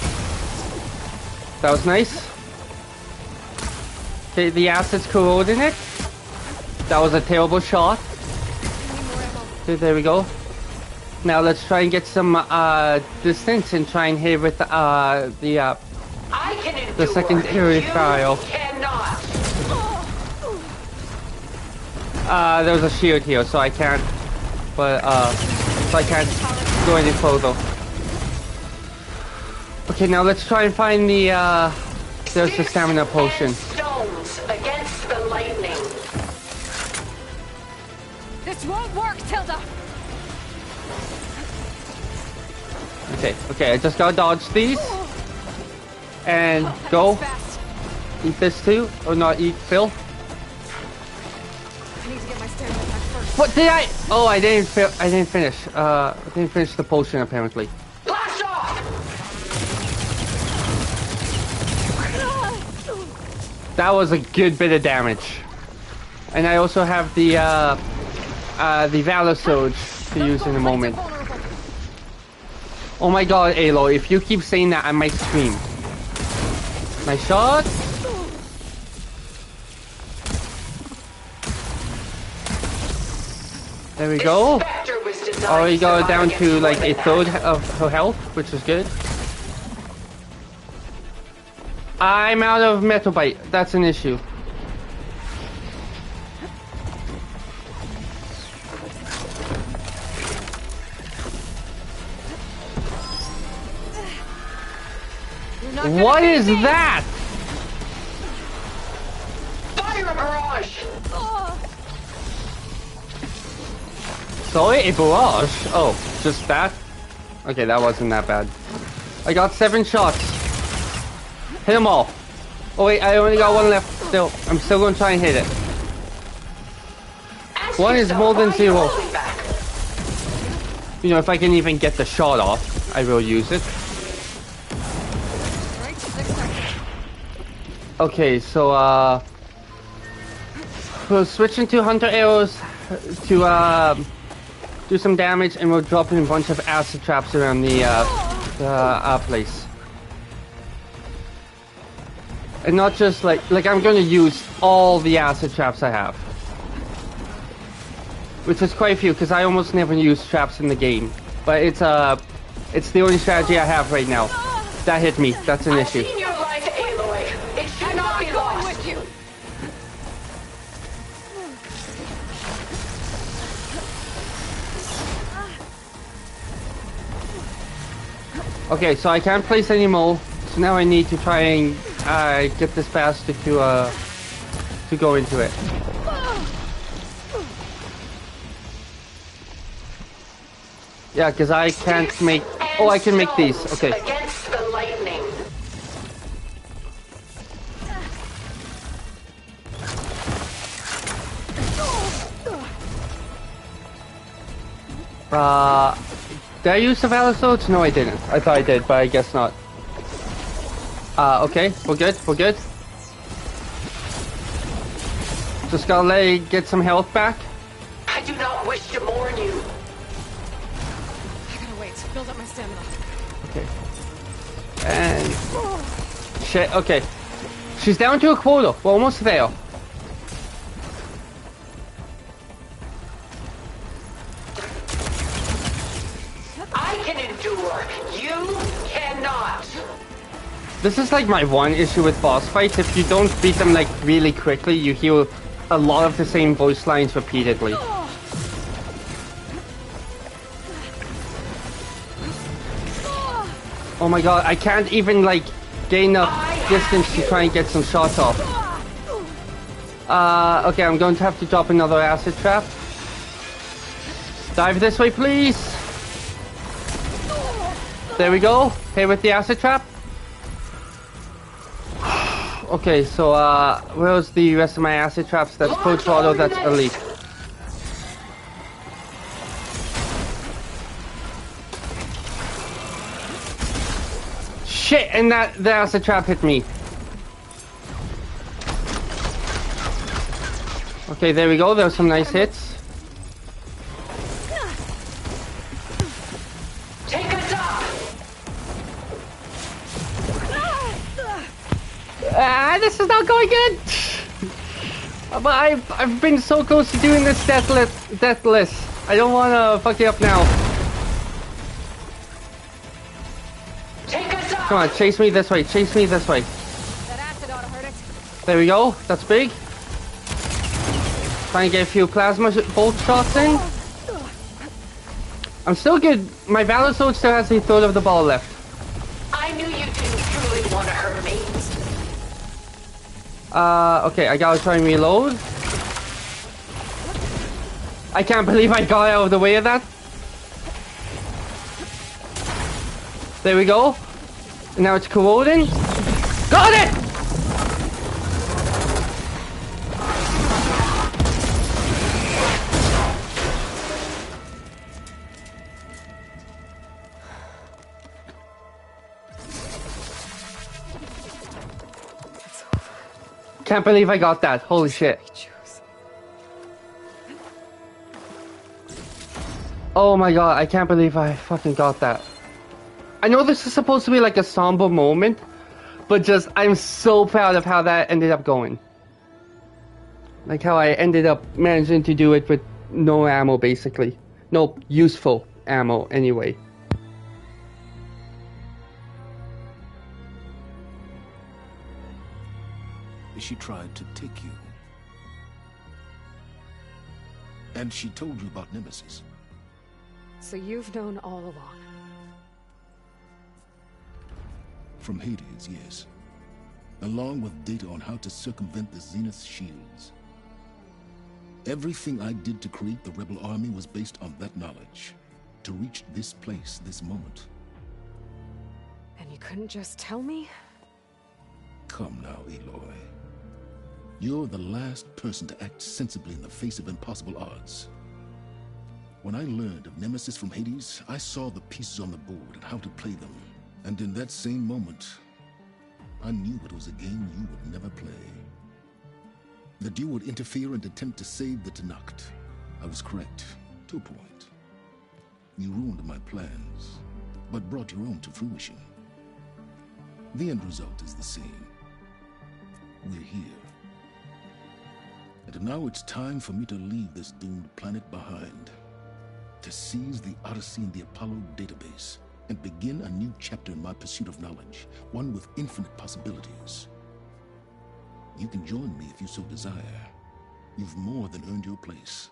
That was nice. Okay, the acid's corroding it. That was a terrible shot. Okay, there we go. Now let's try and get some distance and try and hit with the secondary file. There's a shield here, so I can't. But so I can't go any further. Okay, now let's try and find the there's the stamina potion. Stones against the lightning. This won't work, Tilda. Okay, I just gotta dodge these and go. Eat this too, or not eat, Phil? I need to get my stamina back first. What did I? Oh, I didn't finish. I didn't finish the potion apparently. Blast off! That was a good bit of damage. And I also have the Valor Surge to use in a moment. Oh my god, Aloy, if you keep saying that, I might scream. Nice shot. There we go. Already got it down to like a third of her health, which is good. I'm out of Metal Bite. That's an issue. What is that? Fire barrage! Sorry, a barrage? Oh, just that? Okay, that wasn't that bad. I got 7 shots. Hit them all. Oh wait, I only got 1 left still. I'm still gonna try and hit it. 1 is more than 0. You know, if I can even get the shot off, I will use it. Okay, so we're switching to Hunter Arrows to do some damage, and we're dropping a bunch of acid traps around the place. And not just like I'm gonna use all the acid traps I have. Which is quite a few, because I almost never use traps in the game. But it's the only strategy I have right now. That hit me, that's an issue. Okay, so I can't place any more, so now I need to try and get this bastard to go into it. Yeah, because I can't make... Oh, I can make these. Okay. Against the lightning. Did I use the Valor Swords? No, I didn't. I thought I did, but I guess not. Okay, we're good, we're good. Just gotta let it get some health back. I do not wish to mourn you. I gotta wait, build up my stamina. Okay. And... Shit, okay. She's down to a quota. We're almost there. I can endure. You cannot. This is like my one issue with boss fights. If you don't beat them like really quickly, you hear a lot of the same voice lines repeatedly. Oh my god, I can't even like gain enough distance to try and get some shots off. Okay, I'm going to have to drop another acid trap. Dive this way, please. There we go. Hit with the acid trap. Okay, so where's the rest of my acid traps? That's Full Throttle, that's Elite. Shit, and the acid trap hit me. Okay, there we go. There's some nice hits. Take us up. This is not going good. But I've been so close to doing this deathless. I don't want to fuck it up now. Take us up. Come on, chase me this way. Chase me this way. That acid ought to hurt it. There we go. That's big. Trying to get a few plasma bolt shots in. I'm still good. My Valor Sword still has a third of the ball left. I knew you didn't truly want to hurt me. Okay, I gotta try and reload. I can't believe I got out of the way of that. There we go. Now it's corroding. Got it! Can't believe I got that. Holy shit. Oh my god, I can't believe I fucking got that. I know this is supposed to be like a somber moment, but just, I'm so proud of how that ended up going. Like how I ended up managing to do it with no ammo, basically. No useful ammo, anyway. She tried to take you. And she told you about Nemesis. So you've known all along. From Hades, yes. Along with data on how to circumvent the Zenith shields. Everything I did to create the rebel army was based on that knowledge. To reach this place, this moment. And you couldn't just tell me? Come now, Aloy. You're the last person to act sensibly in the face of impossible odds. When I learned of Nemesis from Hades, I saw the pieces on the board and how to play them. And in that same moment, I knew it was a game you would never play. That you would interfere and attempt to save the Tenakth. I was correct, to a point. You ruined my plans, but brought your own to fruition. The end result is the same. We're here. And now it's time for me to leave this doomed planet behind. To seize the Odyssey and the Apollo database, and begin a new chapter in my pursuit of knowledge, one with infinite possibilities. You can join me if you so desire. You've more than earned your place.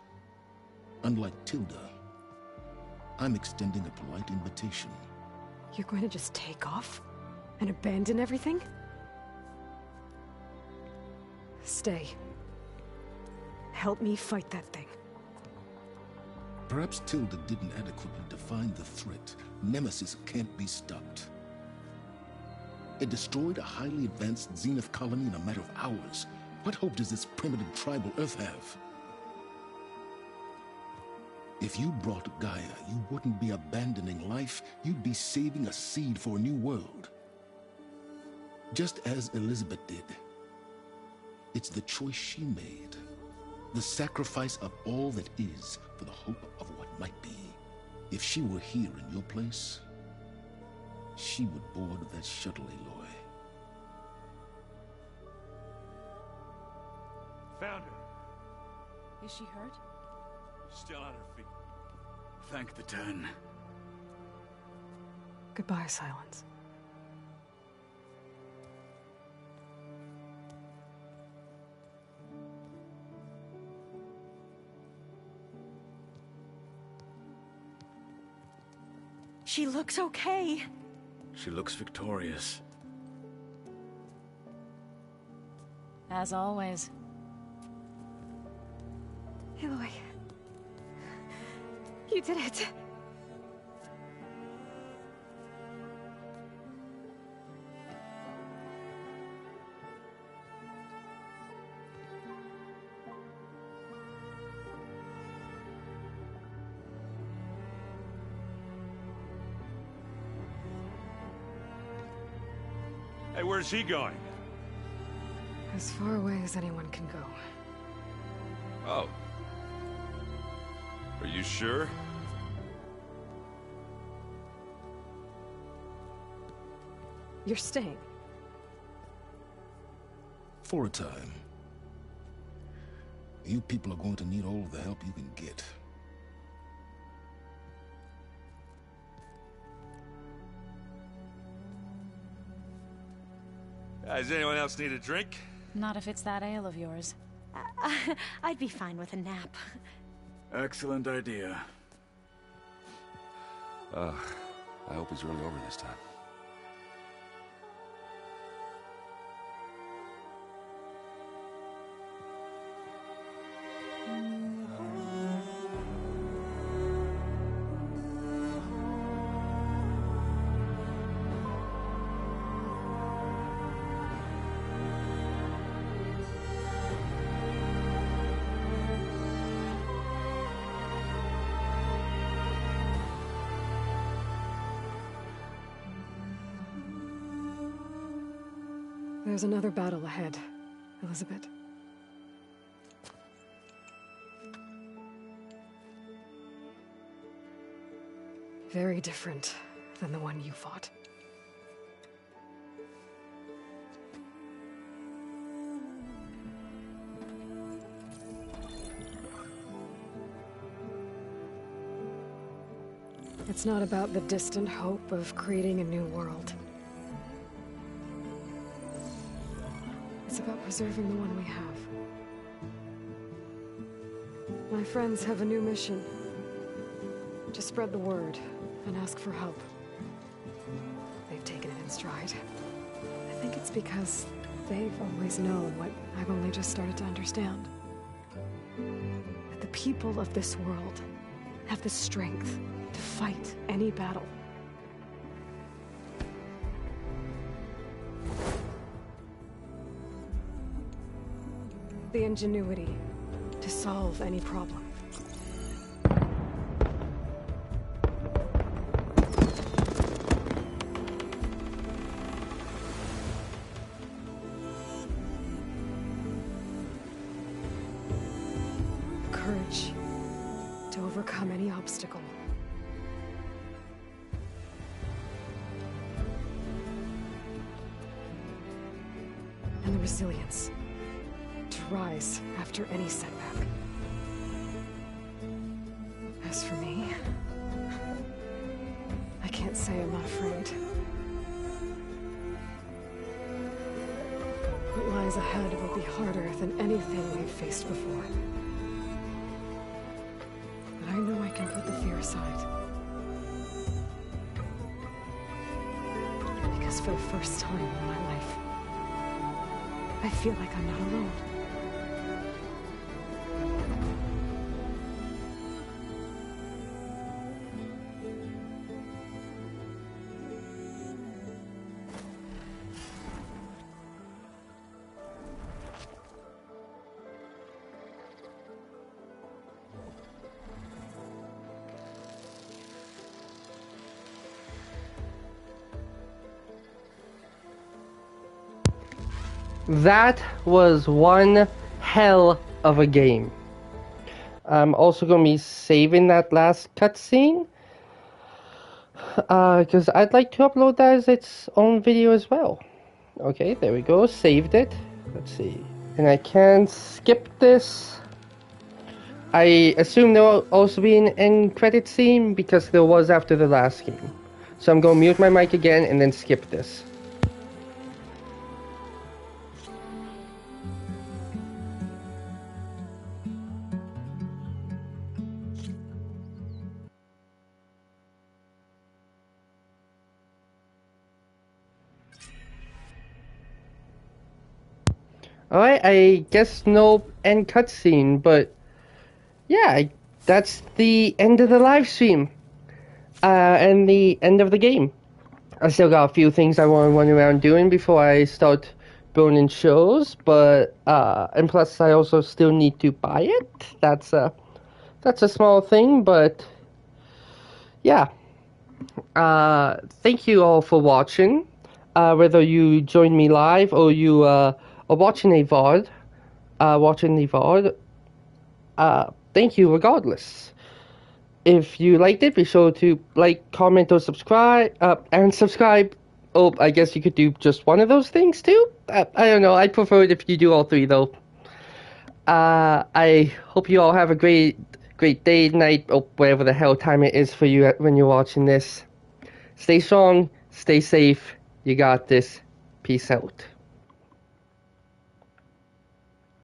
Unlike Tilda, I'm extending a polite invitation. You're going to just take off? And abandon everything? Stay. Help me fight that thing. Perhaps Tilda didn't adequately define the threat. Nemesis can't be stopped. It destroyed a highly advanced Zenith colony in a matter of hours. What hope does this primitive tribal Earth have? If you brought Gaia, you wouldn't be abandoning life, you'd be saving a seed for a new world. Just as Elizabeth did. It's the choice she made. The sacrifice of all that is for the hope of what might be. If she were here in your place, she would board that shuttle, Aloy. Found her. Is she hurt? Still on her feet. Thank the Ten. Goodbye, Silence. She looks okay. She looks victorious. As always. Aloy. You did it. Hey, where's he going? As far away as anyone can go. Oh. Are you sure? You're staying. For a time. You people are going to need all of the help you can get. Does anyone else need a drink? Not if it's that ale of yours. I'd be fine with a nap. Excellent idea. I hope he's really over this time. There's another battle ahead. Elizabeth. Very different than the one you fought. It's not about the distant hope of creating a new world. It's about preserving the one we have. My friends have a new mission. To spread the word and ask for help. They've taken it in stride. I think it's because they've always known what I've only just started to understand. That the people of this world have the strength to fight any battle. The ingenuity to solve any problem. The courage to overcome any obstacle. And the resilience to rise after any setback. As for me, I can't say I'm not afraid. What lies ahead will be harder than anything we've faced before. But I know I can put the fear aside. Because for the first time in my life, I feel like I'm not alone. That was one hell of a game. I'm also going to be saving that last cutscene. Because I'd like to upload that as its own video as well. Okay, there we go. Saved it. Let's see. And I can skip this. I assume there will also be an end credit scene because there was after the last game. So I'm going to mute my mic again and then skip this. Alright, I guess no end cutscene, but yeah, that's the end of the live stream. And the end of the game. I still got a few things I want to run around doing before I start burning shows, but and plus I also still need to buy it. That's a small thing, but yeah. Thank you all for watching. Whether you join me live or you are watching a VOD, thank you regardless. If you liked it, be sure to like, comment, or subscribe. And subscribe. Oh, I guess you could do just one of those things too? I don't know. I'd prefer it if you do all three though. I hope you all have a great day, night, or whatever the hell time it is for you when you're watching this. Stay strong, stay safe. You got this. Peace out.